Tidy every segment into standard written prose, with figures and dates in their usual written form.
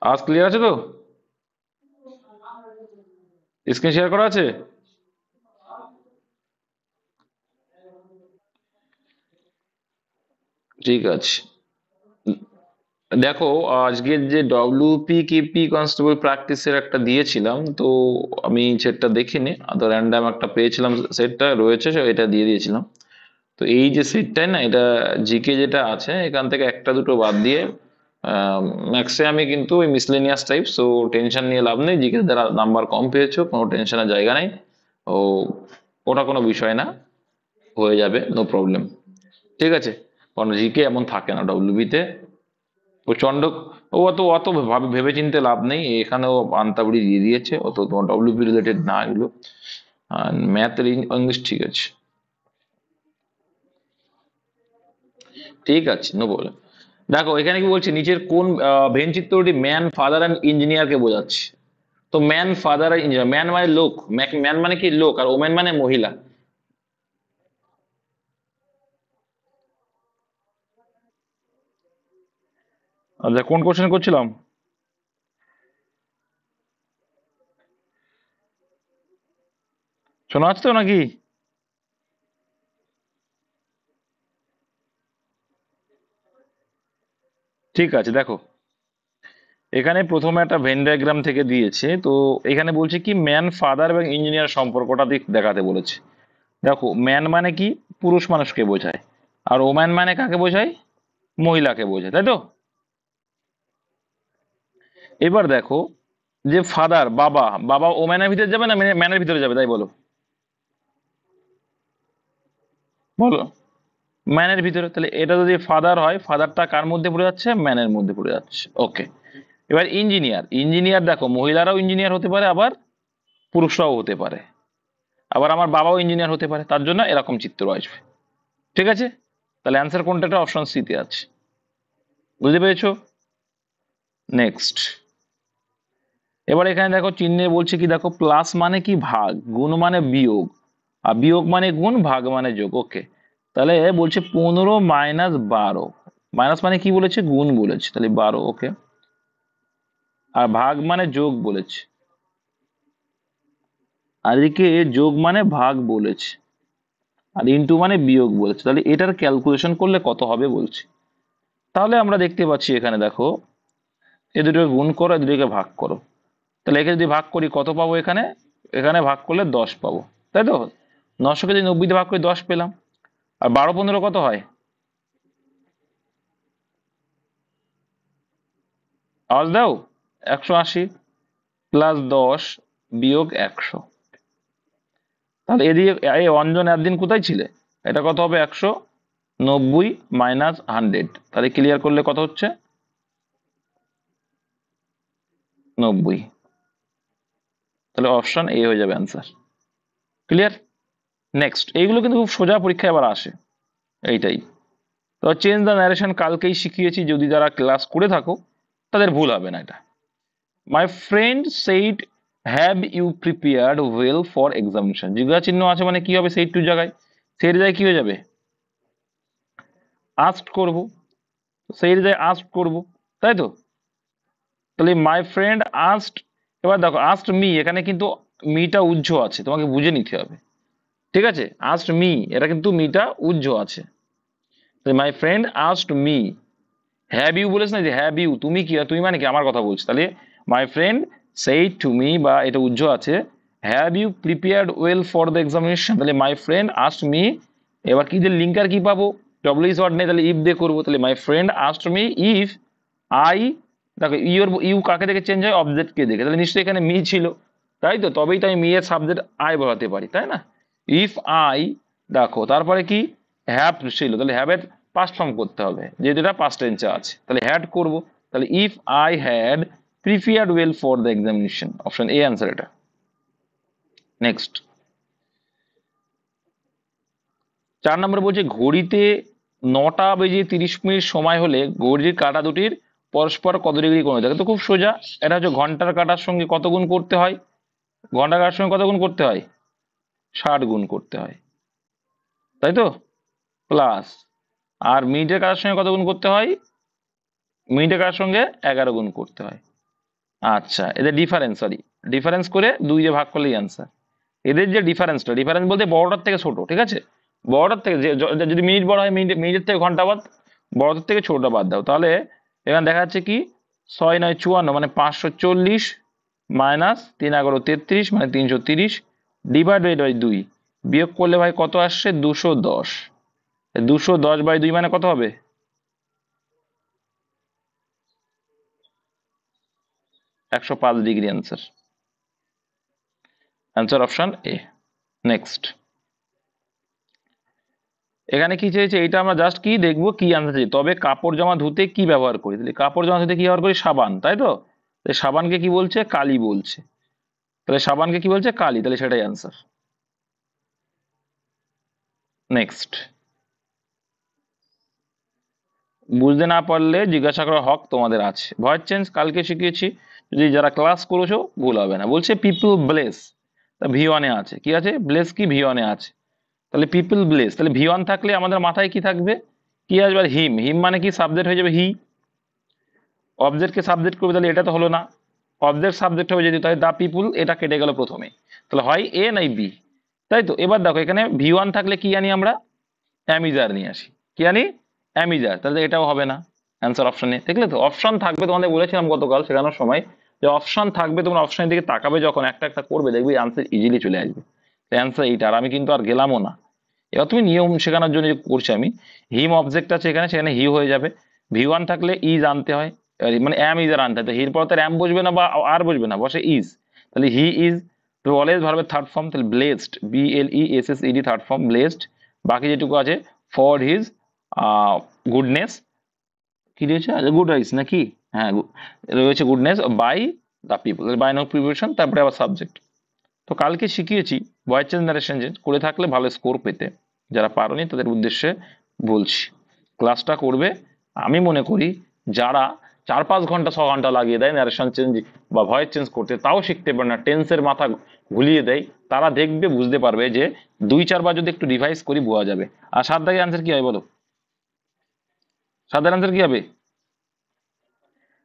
আজ ক্লিয়ার আছে তো? স্ক্রিন শেয়ার করা আছে? ঠিক আছে। দেখো, আজকের যে ডব্লিউপি কেপি কনস্টেবল প্র্যাকটিসের একটা দিয়েছিলাম, তো আমি সেটটা দেখিনি, তো র্যান্ডাম একটা পেয়েছিলাম, সেটটা রয়েছে, এটা দিয়ে দিয়েছিলাম। তো এই যে সেটটাই না, এটা জিকে যেটা আছে এখান থেকে একটা দুটো বাদ দিয়ে ম্যাক্সে আমি কিন্তু ওই মিসলেনিয়াস টাইপ, সো টেনশন নিয়ে লাভ নেই। জিকে যারা নাম্বার কম পেয়েছো, কোনো টেনশনের জায়গা নেই। ও, ওটা কোনো বিষয় না, হয়ে যাবে, নো প্রবলেম। ঠিক আছে, কারণ জিকে এমন থাকে না ডব্লিউবি তে প্রচন্ড। ও অত অত ভেবে চিন্তে লাভ নেই, এখানেও আন্তাবড়ি দিয়ে দিয়েছে, অত তোমার ডব্লিউবি রিলেটেড না এগুলো। আর ম্যাথ ইংলিশ ঠিক আছে। ঠিক আছে, নো প্রবলেম। দেখো এখানে কি বলছে, নিচের কোন ভেন চিত্রটি ম্যান, ফাদার অ্যান্ড ইঞ্জিনিয়ারকে বোঝাচ্ছে? তো ম্যান, ফাদার আর ইঞ্জিনিয়ার, ম্যান মানে লোক, ম্যান মানে কি লোক, আর ওমেন মানে মহিলা। আচ্ছা, কোন কোশ্চেন করছিলাম? শোনা যাচ্ছে তো নাকি? ঠিক আছে, দেখো এখানে প্রথমে একটা ভেন ডায়াগ্রাম থেকে দিয়েছে, তো এখানে বলছে কি ম্যান, ফাদার এবং ইঞ্জিনিয়ার সম্পর্কটা দেখাতে বলেছে। দেখো ম্যান মানে কি, পুরুষ মানুষকে বোঝায়, আর ওম্যান মানে কাকে বোঝায়? মহিলাকে বোঝায়, তাই তো? এবার দেখো, যে ফাদার, বাবা, বাবা ওম্যানের ভিতরে যাবে না ম্যানের ভিতরে যাবে, তাই বলো? বলো। ম্যানের ভিতরে, তাহলে এটা যদি ফাদার হয়, ফাদারটা কার মধ্যে পড়ে যাচ্ছে? ম্যানের মধ্যে পড়ে যাচ্ছে, ওকে। এবার ইঞ্জিনিয়ার, ইঞ্জিনিয়ার দেখো মহিলারাও ইঞ্জিনিয়ার হতে পারে, আবার পুরুষরাও হতে পারে, আবার আমার বাবাও ইঞ্জিনিয়ার হতে পারে, তার জন্য এরকম চিত্র আসবে। ঠিক আছে, তাহলে অ্যান্সার কোনটা? একটা অপশন সি তে আছে। বুঝতে পেরেছো? নেক্সট। এবার এখানে দেখো চিহ্নে বলছে কি, দেখো প্লাস মানে কি ভাগ, গুণ মানে বিয়োগ, আর বিয়োগ মানে গুণ, ভাগ মানে যোগ, ওকে। তাহলে বলছে 15 - 12, মাইনাস মানে কি বলেছে? গুণ বলেছে, তাহলে 12, ওকে। আর ভাগ মানে যোগ বলেছে, আর এদিকে যোগ মানে ভাগ বলেছে, আর ইন্টু মানে বিয়োগ বলেছে, তাহলে এটার ক্যালকুলেশন করলে কত হবে বলছে। তাহলে আমরা দেখতে পাচ্ছি এখানে দেখো, এ দুটোকে গুণ করো, এ দুটোকে ভাগ করো, তাহলে একে যদি ভাগ করি কত পাবো? এখানে এখানে ভাগ করলে 10 পাবো, তাই তো? 900কে যদি 90 দিয়ে ভাগ করে 10 পেলাম। আর 12 - 15 কত হয়? আওয়াজ দাও। 180 প্লাস 10 বিয়োগ 100। তাহলে এদিকে এই অঞ্জন একদিন কোথায় ছিলে? এটা কত হবে? 190 মাইনাস 100, তাহলে ক্লিয়ার করলে কত হচ্ছে? 90। তাহলে অপশন এ হয়ে যাবে অ্যান্সার। ক্লিয়ার? নেক্সট, এইগুলো কিন্তু খুব সোজা, পরীক্ষায় আবার আসে এইটাই। তো চেঞ্জ দ্য ন্যারেশন কালকেই শিখিয়েছি, যদি যারা ক্লাস করে থাকো তাদের ভুল হবে না এটা। My friend said have you prepared well for examination, জিজ্ঞাসা চিহ্ন আছে মানে কি হবে? সেইড টু জায়গায়, সেইড জায়গায় কি হয়ে যাবে? আস্কড করব, সেইড জায়গায় আস্কড করব, তাই তো? তাহলে মাই ফ্রেন্ড আস্কড, এবার দেখো আস্কড মি, এখানে কিন্তু মিটা উজ্জ আছে, তোমাকে বুঝে নিতে হবে। ঠিক আছে, আস্কড মি, এটা কিন্তু মিটা উজ্জ আছে। My friend asked me, have you বলেছ না, যে হ্যাভ ইউ, তুমি কি, তুমি মানে কি আমার কথা বলছি, তাহলে my friend said to me, বা এটা উজ্জ্ব আছে, have you prepared well for the examination, তাহলে মাই ফ্রেন্ড আস্কড মি। এবার কি যে লিঙ্কার কি পাবো? ডব্লিউ ইজ ওয়ার্ড নেই, তাহলে ইফ দিয়ে করবো, তাহলে my friend asked me if I, দেখো ইউ কাকে দেখে চেঞ্জ হয়? অবজেক্ট কে দেখে, তাহলে নিশ্চয়ই এখানে মি ছিল, তাই তো? তবেই তো আমি মি এর সাবজেক্ট আই বলাতে পারি, তাই না? ইফ আই, দেখো তারপরে কি হ্যাভ ছিল, তাহলে হ্যাভ এর পাস্ট ফর্ম করতে হবে, যেহেতু এটা পাস্ট টেন্সে আছে, তাহলে হ্যাড করব, তাহলে if I had prepared well for the examination, option A answer এটা। নেক্সট, 4 নম্বর বলছে ঘড়িতে 9টা বেজে 30 মিনিট সময় হলে ঘড়ির কাঁটা দুটির পরস্পর কত ডিগ্রি কোণে থাকে? তো খুব সোজা, এটা হচ্ছে ঘন্টার কাঁটার সঙ্গে কত গুণ করতে হয়? ঘন্টার কাঁটার সঙ্গে কত গুণ করতে হয়? 60 গুণ করতে হয়, তাই তো? প্লাস, আর মিনিটের কাঁটার সঙ্গে কত গুণ করতে হয়? মিনিটের কাঁটার সঙ্গে 11 গুণ করতে হয়। আচ্ছা, এদের ডিফারেন্স, সরি, ডিফারেন্স করে 2 দিয়ে ভাগ করলেই অ্যান্সার। এদের যে ডিফারেন্সটা, ডিফারেন্স বলতে বড়টার থেকে ছোট, ঠিক আছে? বড়টার থেকে যদি মিনিট বড় হয়, মিনিটের থেকে ঘন্টা বাদ, বড়টার থেকে ছোটটা বাদ দাও, তাহলে এখানে দেখা যাচ্ছে কি 6×9 = 54, মানে 540 মাইনাস 3×11 = 33, মানে 330 ডিভাইডেড বাই 2, বিয়োগ করলে ভাই কত আসছে? 210। 210/2 মানে কত হবে? 105 degree answer. Answer option A. Next, এখানে কি চেয়েছে? এটা আমরা জাস্ট কি দেখবো, কি আনসার চাই। তবে কাপড় জামা ধুতে কি ব্যবহার করি? তাহলে কাপড় জামা ধুতে কি ব্যবহার করি? সাবান, তাই তো? তাহলে সাবানকে কি বলছে? কালি বলছে। তাহলে সাবানকে কি বলছে? কালি, তাহলে সেটাই আনসার। নেক্সট, বুঝতে না পারলে জিজ্ঞাসা করার হক তোমাদের আছে। ভয়েস চেঞ্জ কালকে শিখিয়েছি, যদি যারা ক্লাস করেছো ভুল হবে না। বলছে পিপল ব্লেস, তা ভি1-এ আছে, কি আছে? ব্লেস কি ভি1-এ আছে, তাহলে পিপল ব্লেস, তাহলে ভি1 থাকলে আমাদের মাথায় কি থাকবে? কি আসবে? আর হিম, হিম মানে কি সাবজেক্ট হয়ে যাবে হি, অবজেক্টকে সাবজেক্ট করবে, তাহলে এটা তো হলো না। অবজেক্ট সাবজেক্ট হবে যদি, তাহলে দা পিপুল এটা কেটে গেল প্রথমে, তাহলে হয় এ নাই বি, তাই তো? এবার দেখো এখানে ভি1 থাকলে কি আনি আমরা? অ্যামিজার নিয়ে আসি। কি আনি? অ্যামিজার, তাহলে এটাও হবে না। অ্যান্সার অপশনে, দেখলে তো? অপশন থাকবে, তোমাদের বলেছিলাম গতকাল শেখানোর সময় যে অপশন থাকবে, তোমরা অপশনের দিকে তাকাবে যখন, একটা একটা করবে, দেখবে আনসার ইজিলি চলে আসবে। অ্যান্সার এইটা, আর আমি কিন্তু আর গেলামও না। এবার তুমি নিয়ম শেখানোর জন্য যে করছি আমি, হিম অবজেক্ট আছে এখানে, সেখানে হি হয়ে যাবে। ভি1 থাকলে ইজ আনতে হয়, মানে অ্যাম ইজ আর আনতে হয়। তো হির পর তার অ্যাম বসবে না বা আর বসবে না, বসে ইজ, তাহলে হি ইজ। তো অলওয়েজ ভার্বের থার্ড ফর্ম, তাহলে blessed, BLESSED third form, blessed. বাকি যেটুকু আছে ফর হিজ গুডনেস, কি রয়েছে? গুড আইস নাকি? হ্যাঁ, রয়েছে goodness by the people, by now preparation, তারপরে আবার সাবজেক্ট। তো কালকে শিখিয়েছি ভয়েস চেঞ্জ নারেশন চেঞ্জ করে থাকলে ভালো স্কোর পেতে, যারা পারোনি তাদের উদ্দেশ্যে বলছি, ক্লাসটা করবে। আমি মনে করি যারা 4-5 ঘন্টা 6 ঘন্টা লাগিয়ে দেয় নারেশন চেঞ্জ বা ভয়েস চেঞ্জ করতে, তাও শিখতে পারে না, টেন্সের মাথা ঘুলিয়ে দেয়, তারা দেখবে, বুঝতে পারবে যে 2-4 বার যদি একটু রিভাইজ করি বোঝা যাবে। আর 7 দাগের আনসার কি হয় বলো? 7 দাগের আনসার কি হবে?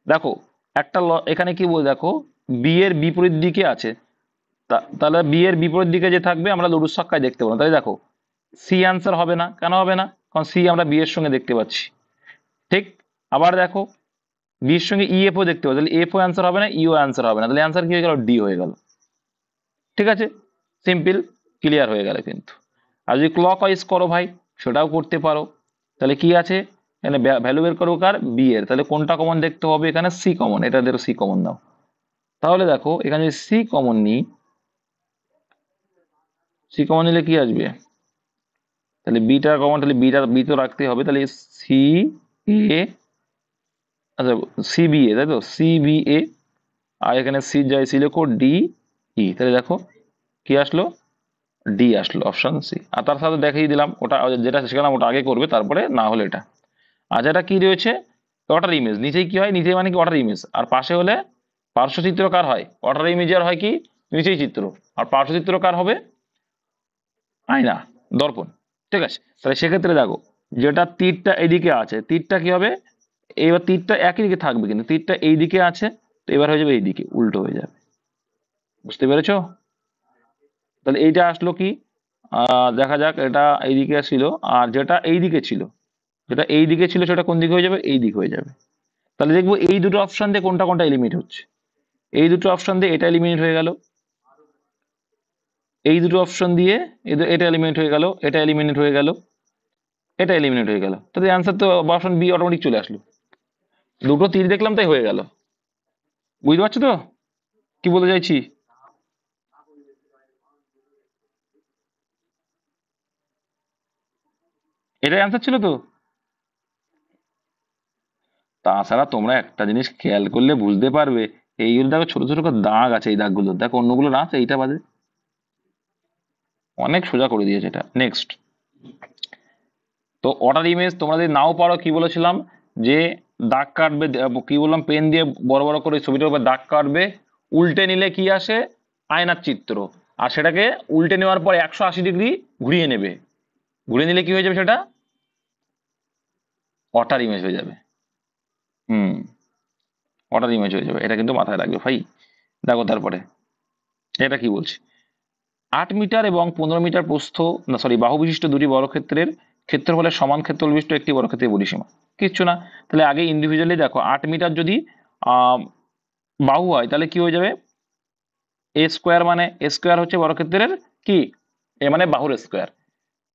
দেখো একটা এখানে কি বলে, দেখো বি এর বিপরীত দিকে আছে, তাহলে বি এর বিপরীত দিকে যে থাকবে আমরা লঘু সংখ্যায় দেখতে পাবো। তাহলে দেখো সি অ্যান্সার হবে না, কেন হবে না? কারণ সি আমরা বি এর সঙ্গে দেখতে পাচ্ছি, ঠিক? আবার দেখো বি এর সঙ্গে ইএফ ও দেখতে পাবো, তাহলে এফ ও অ্যান্সার হবে না, ইও অ্যান্সার হবে না, তাহলে অ্যান্সার কি হয়ে গেল? ডি হয়ে গেল। ঠিক আছে, সিম্পল, ক্লিয়ার হয়ে গেল কিন্তু। আর যদি ক্লক ওয়াইজ করো ভাই, সেটাও করতে পারো। তাহলে কি আছে এখানে? ভ্যালু বের করো কার? বি এর, তাহলে কোনটা কমন দেখতে হবে? এখানে সি কমন, এটা দেখো সি কমন দাও। তাহলে দেখো এখানে যদি সি কমন নিই, সি কমন নিলে কি আসবে? তাহলে বিটা কমন, তাহলে বি তো রাখতে হবে, তাহলে সি এ, আচ্ছা সিবিএ, তাই তো? সিবিএ, আর এখানে সি যাই, সি লেখো ডি ই, তাহলে দেখো কি আসলো? ডি আসলো, অপশন সি। আর তার সাথে দেখিয়ে দিলাম, ওটা যেটা শেখালাম ওটা আগে করবে, তারপরে না হলে এটা। আর যেটা কি রয়েছে? ওয়াটার ইমেজ, নিচেই কি হয়? নিচে মানে কি? Water image. আর পাশে হলে পার্শ্বচিত্র কার হয়? ওয়াটার ইমেজের হয় কি? নিচেই চিত্র। আর পার্শ্বচিত্র কার হবে? আয়না, দর্পণ। ঠিক আছে, তাহলে সেক্ষেত্রে দেখো যেটা তীরটা এদিকে আছে, তীরটা কি হবে? এবার তীরটা একই দিকে থাকবে, কিন্তু তীরটা এই দিকে আছে, তো এবার হয়ে যাবে এইদিকে, উল্টো হয়ে যাবে। বুঝতে পেরেছো? তাহলে এইটা আসলো কি? দেখা যাক, এটা এইদিকে ছিল, আর যেটা এইদিকে ছিল, যেটা এইদিকে ছিল সেটা কোন দিকে হয়ে যাবে? এই দিক হয়ে যাবে। তাহলে দেখবো এই দুটো অপশন দিয়ে কোনটা কোনটা এলিমিনেট হচ্ছে। এই দুটো অপশন দিয়ে এটা এলিমিনেট হয়ে গেল, এই দুটো অপশন দিয়ে এটা এলিমিনেট হয়ে গেল, এটা এলিমিনেট হয়ে গেল, এটা এলিমিনেট হয়ে গেল। তাহলে অ্যান্সার তো অপশন বি অটোমেটিক চলে আসলো। দুটো তীর দেখলাম তাই হয়ে গেল। বুঝতে পারছো তো কি বলতে চাইছি? এটাই অ্যান্সার ছিল তো। তাছাড়া তোমরা একটা জিনিস খেয়াল করলে বুঝতে পারবে, এইগুলো দেখো ছোট ছোট করে দাগ আছে, এই দাগগুলো দেখো, অন্যগুলো না আছে, এইটা বাদে অনেক সোজা করে দিয়েছে এটা। নেক্সট, তো ওয়াটার ইমেজ তোমরা যদি নাও পারো, কি বলেছিলাম? যে দাগ কাটবে, কি বললাম? পেন দিয়ে বড় বড় করে ছবিটার উপর দাগ কাটবে, উল্টে নিলে কি আসে? আয়নার চিত্র। আর সেটাকে উল্টে নেওয়ার পর 180 ডিগ্রি ঘুরিয়ে নেবে, ঘুরিয়ে নিলে কি হয়ে যাবে? সেটা ওয়াটার ইমেজ হয়ে যাবে। হুম, অর্ডার ইমেজ হয়ে যাবে, এটা কিন্তু মাথায় রাখবে ভাই। দেখো তারপরে এটা কি বলছে, 8 মিটার এবং 15 মিটার প্রস্থ, না সরি, বাহু বিশিষ্ট দুটি বর্গক্ষেত্রের ক্ষেত্রফলের সমান ক্ষেত্রফল বিশিষ্ট একটি বর্গক্ষেত্রের পরিসীমা। কিচ্ছু না, তাহলে আগে ইন্ডিভিজুয়ালি দেখো, 8 মিটার যদি বাহু হয় তাহলে কি হয়ে যাবে, এ স্কোয়ার, মানে এ স্কোয়ার হচ্ছে বর্গক্ষেত্রের কি, এ মানে বাহুর স্কোয়ার,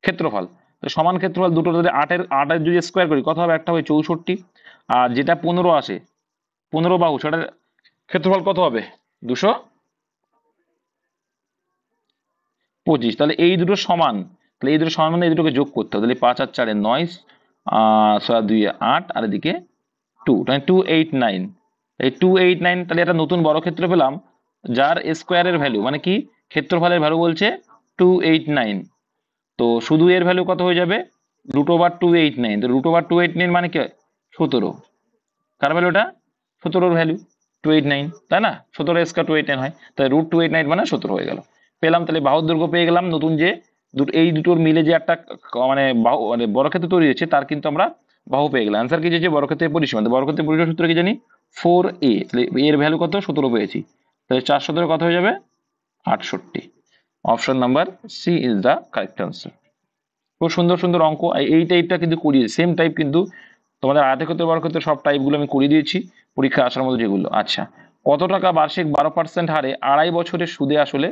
ক্ষেত্রফল। তো সমান ক্ষেত্রফল দুটো যদি আটের যদি স্কোয়ার করি কত হবে, একটা হবে 64, আর যেটা 15 আসে, 15 বাহু, সেটার ক্ষেত্রফল কত হবে, 225। তাহলে এই দুটো সমান, তাহলে এই দুটো সমান মানে এই দুটোকে যোগ করতে হবে, তাহলে 5 আর 4 9, 6 আর 2 8, আর এদিকে 2, তাহলে 289। এই 289, তাহলে একটা নতুন বর্গক্ষেত্র পেলাম যার স্কোয়ারের ভ্যালু মানে কি, ক্ষেত্রফলের ভ্যালু বলছে 289। তো শুধু এর ভ্যালু কত হয়ে যাবে, √289। তো √289 মানে কি, 17। কার ভ্যালুটা, 17-র ভ্যালু 289, তাই না, 17 স্কোয়ার 289 হয়, তাই √289 মানে 17 হয়ে গেল, পেলাম। তাহলে বাহুর দৈর্ঘ্য পেয়ে গেলাম, নতুন যে এই দুটোর মিলে যে একটা মানে বাহু মানে বর্গক্ষেত্র তৈরি হয়েছে তার কিন্তু আমরা বাহু পেয়ে গেলাম। অ্যান্সার কি যে বর্গক্ষেত্রের পরিসীমা, বর্গক্ষেত্রের পরিসীমা সূত্র কি জানি, 4a, তাহলে এর ভ্যালু কত, 17 পেয়েছি, তাহলে 4 কত হয়ে যাবে, 68। Option number C is the correct answer. খুব সুন্দর সুন্দর অঙ্ক, এই টাইপটা কিন্তু করিয়ে, সেম টাইপ কিন্তু তোমাদের আয়তক্ষেত্র বর্গক্ষেত্র সব টাইপগুলো আমি করিয়ে দিয়েছি পরীক্ষা আসার মধ্যে যেগুলো। আচ্ছা, কত টাকা বার্ষিক 12% হারে 2.5 বছরের সুদে আসলে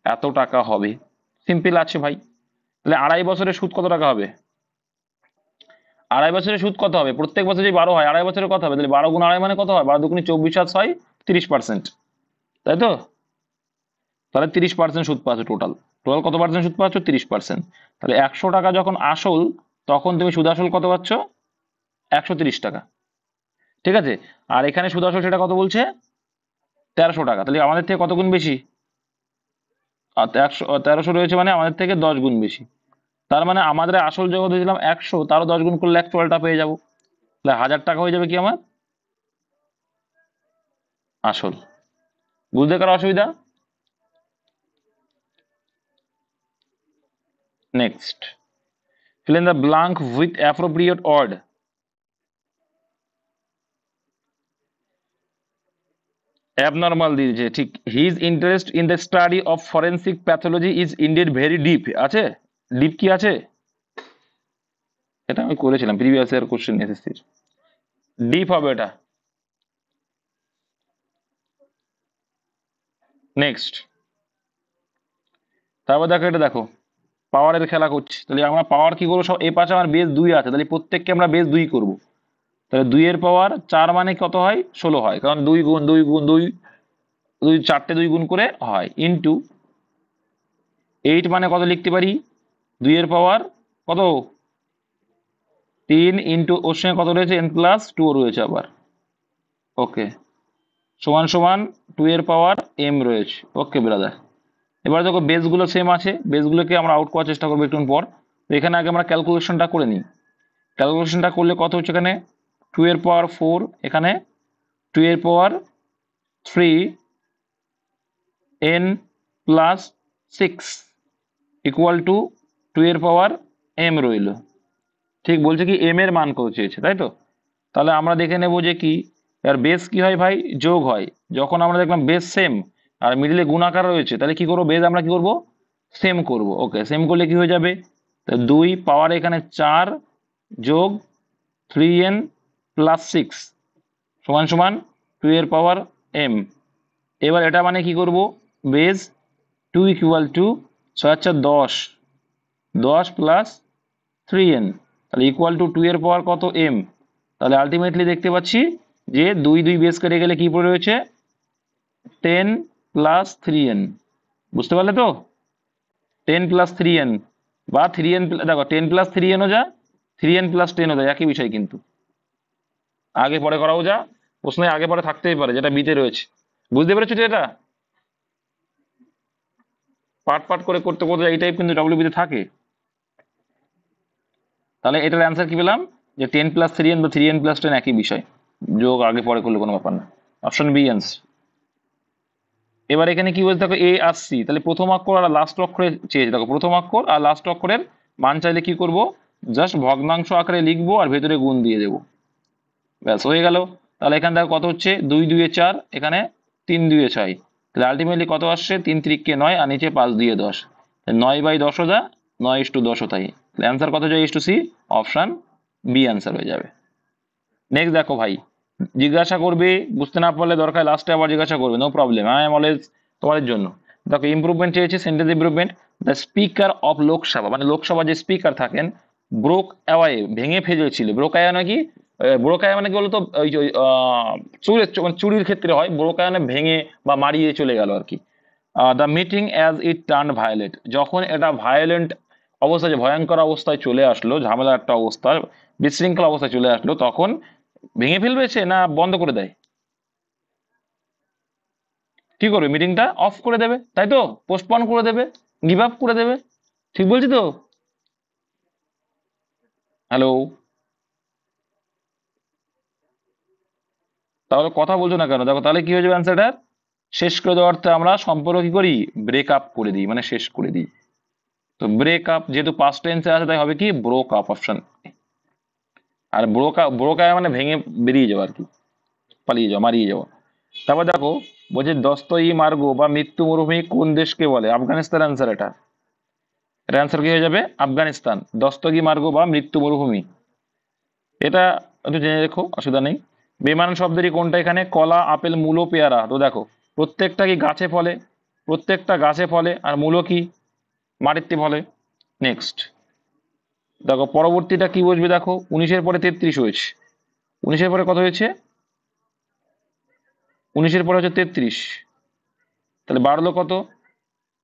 এত টাকা হবে? সিম্পল আছে ভাই, তাহলে 2.5 বছরের সুদ কত টাকা হবে, 2.5 বছরের সুদ কত হবে, প্রত্যেক বছর যদি 12 হয় 2.5 বছরের কত হবে, তাহলে 12 গুণ 2.5 মানে কত হয়, 12 দুগুণে 24 আর 6 30%, তাই তো, তাহলে 30% সুদ পাচ্ছ, টোটাল টোটাল কত পার্সেন্ট সুদ পাচ্ছ, 30%। তাহলে 100 টাকা যখন আসল, তখন তুমি সুদ আসল কত পাচ্ছ, 130 টাকা, ঠিক আছে। আর এখানে সুদ আসল সেটা কত বলছে, 1300 টাকা, তাহলে আমাদের থেকে কত গুণ বেশি, আর 1300 রয়েছে মানে আমাদের থেকে 10 গুণ বেশি। তার মানে আমাদের আসল জগৎ দিয়েছিলাম 100, তারও 10 গুণ করলে অ্যাকচুয়ালটা পেয়ে যাবো, তাহলে 1000 টাকা হয়ে যাবে কি আমার আসল। বুঝতে কারো অসুবিধা? Next, fill in the blank with appropriate word. Abnormal দিয়েছে, ঠিক। His interest in the study of forensic pathology is indeed very deep, আছে, ডিপ কি আছে, এটা আমি করেছিলাম প্রিভিয়াস ইয়ার কোশ্চেন এসএসসির, ডিপ হবে এটা। নেক্সট, তারপর দেখো এটা দেখো, পাওয়ারের খেলা করছি, তাহলে আমরা পাওয়ার কি করবো, সব এই পাশে আমার বেস 2 আছে, তাহলে প্রত্যেককে আমরা বেস 2 করবো, তাহলে 2 এর পাওয়ার 4 মানে কত হয়, 16 হয়, কারণ 2 গুণ 2 গুণ 2, 2 4টে 2 গুণ করে হয়, ইন্টু 8 মানে কত লিখতে পারি, 2 এর পাওয়ার কত 3, ইন্টু ওর সঙ্গে কত রয়েছে n+2 রয়েছে আবার, ওকে, সমান সমান 2 এর পাওয়ার m রয়েছে, ওকে ব্রাদার। এবার দেখো বেসগুলো সেম আছে, বেসগুলোকে আমরা আউট করার চেষ্টা করবো একটু পর। তো এখানে আগে আমরা ক্যালকুলেশনটা করে নিই, ক্যালকুলেশনটা করলে কত হচ্ছে, এখানে 2 এর পাওয়ার 4, এখানে 2 এর পাওয়ার 3 n+6 ইকুয়াল টু 2 এর পাওয়ার m রইল। ঠিক বলছে কি, m এর মান কত চেয়েছে, তাই তো। তাহলে আমরা দেখে নেব যে কি, এর বেস কি হয় ভাই, যোগ হয়। যখন আমরা দেখলাম বেস সেম আর মিডিলে গুণাকার রয়েছে, তাহলে কি করবো, বেস আমরা কি করব, সেম করব, ওকে। সেম করলে কি হয়ে যাবে, 2 পাওয়ার এখানে 4 যোগ 3n+6 সমান সমান 2 এর পাওয়ার m। এবার এটা মানে কি করব, base 2 equal to 6×4 10 plus 3n, তাহলে ইকুয়াল টু 2 এর পাওয়ার কত m। তাহলে আলটিমেটলি দেখতে পাচ্ছি যে 2 2 বেস কেটে গেলে কি পড়ে রয়েছে, 10+3n, বুঝতে পারলে তো, 10+3n বা 3n, দেখো 10+3n ও যা 3n+10 ও যা, একই বিষয় কিন্তু, আগে পরে করাও যা, প্রশ্নে আগে পরে থাকতেই পারে, যেটা বিতে রয়েছে। বুঝতে পেরেছো তো, এটা পার্ট পার্ট করে করতে করতে এই টাইপ কিন্তু ডব্লিউবিতে থাকে। তাহলে এটার অ্যান্সার কি পেলাম, যে 10+3n বা 3n+10 একই বিষয়, যোগ আগে পরে করলে কোনো ব্যাপার না, অপশন বি অ্যান্সার। এবার এখানে কি বলছে দেখো, এ আর সি, তাহলে প্রথম অক্ষর আর লাস্ট অক্ষরে চেয়েছে, দেখো প্রথম অক্ষর আর লাস্ট অক্ষরের মান চাইলে কি করব, জাস্ট ভগ্নাংশ আকারে লিখবো আর ভেতরে গুণ দিয়ে দেবো, ব্যাস হয়ে গেল। তাহলে এখান থেকে কত হচ্ছে 2 2 এ 4, এখানে 3 2 এ 6, তাহলে আলটিমেটলি কত আসছে 3 3 9 আর নিচে 5 2 এ 10, 9/10 হয়ে 9:10 তাই অ্যান্সার কত যায় to C option B answer হয়ে যাবে। নেক্সট দেখো ভাই, জিজ্ঞাসা করবে, বুঝতে না পারলে দরকার লাস্টে আবার জিজ্ঞাসা করবে, no problem, I am always তোমাদের জন্য। দেখো ইমপ্রুভমেন্ট চেয়েছে, sentence improvement. The speaker of Loksabha, মানে লোকসভা যে স্পিকার থাকেন, ব্রোক অ্যাওয়ে ভেঙে ফেলেছিল। ব্রোক অ্যাওয়ে নাকি, ব্রোক অ্যাওয়ে মানে কি বলতো, ওই যে চুরির মানে চুরির ক্ষেত্রে হয়, ব্রোক অ্যাওয়ে মানে ভেঙে বা মারিয়ে চলে গেল আর কি। The meeting as it turn violent, যখন এটা ভায়োলেন্ট অবস্থায়, যে ভয়ঙ্কর অবস্থায় চলে আসলো, ঝামেলা একটা অবস্থা, বিশৃঙ্খল অবস্থায় চলে আসলো, তখন ভেঙে ফেলবে সে না বন্ধ করে দেয়? কি করবে? মিটিংটা অফ করে দেবে, তাই তো? পোস্টপন করে দেবে, গিভ আপ করে দেবে। ঠিক বলছি তো? হ্যালো, তাহলে কথা বলছো না কেন? দেখো তাহলে কি হয়ে যাবে অ্যান্সারটা, শেষ করে দেওয়ার অর্থে আমরা সম্পর্ক কি করি, ব্রেক আপ করে দিই, মানে শেষ করে দিই। তো ব্রেক আপ যেহেতু পাস্ট টেন্সে আছে, তাই হবে কি ব্রোক আপ, অপশন। আর ব্রোক আপ মানে ভেঙে বেরিয়ে যাওয়া আর কি, পালিয়ে যাওয়া, মারিয়ে যাওয়া। তারপর দেখো বলছে দস্তই মার্গ বা মৃত্যু মরুভূমি কোন দেশকে বলে? আফগানিস্তান অ্যান্সার এটা। এটা অ্যান্সার কি হয়ে যাবে? আফগানিস্তান। দস্তগি মার্গ বা মৃত্যু মরুভূমি, এটা একটু জেনে রেখো, অসুবিধা নেই। বেমান শব্দেরই কোনটা এখানে? কলা, আপেল, মূলো, পেয়ারা। তো দেখো প্রত্যেকটা কি গাছে ফলে? প্রত্যেকটা গাছে ফলে। আর মূলো কি? মাটিতে ফলে। নেক্সট দেখো পরবর্তীটা কি বসবে, দেখো 19-এর পরে 33 হয়েছে। 19-এর পরে কত হয়েছে? 19-এর পরে হচ্ছে 33, তাহলে বাড়লো কত?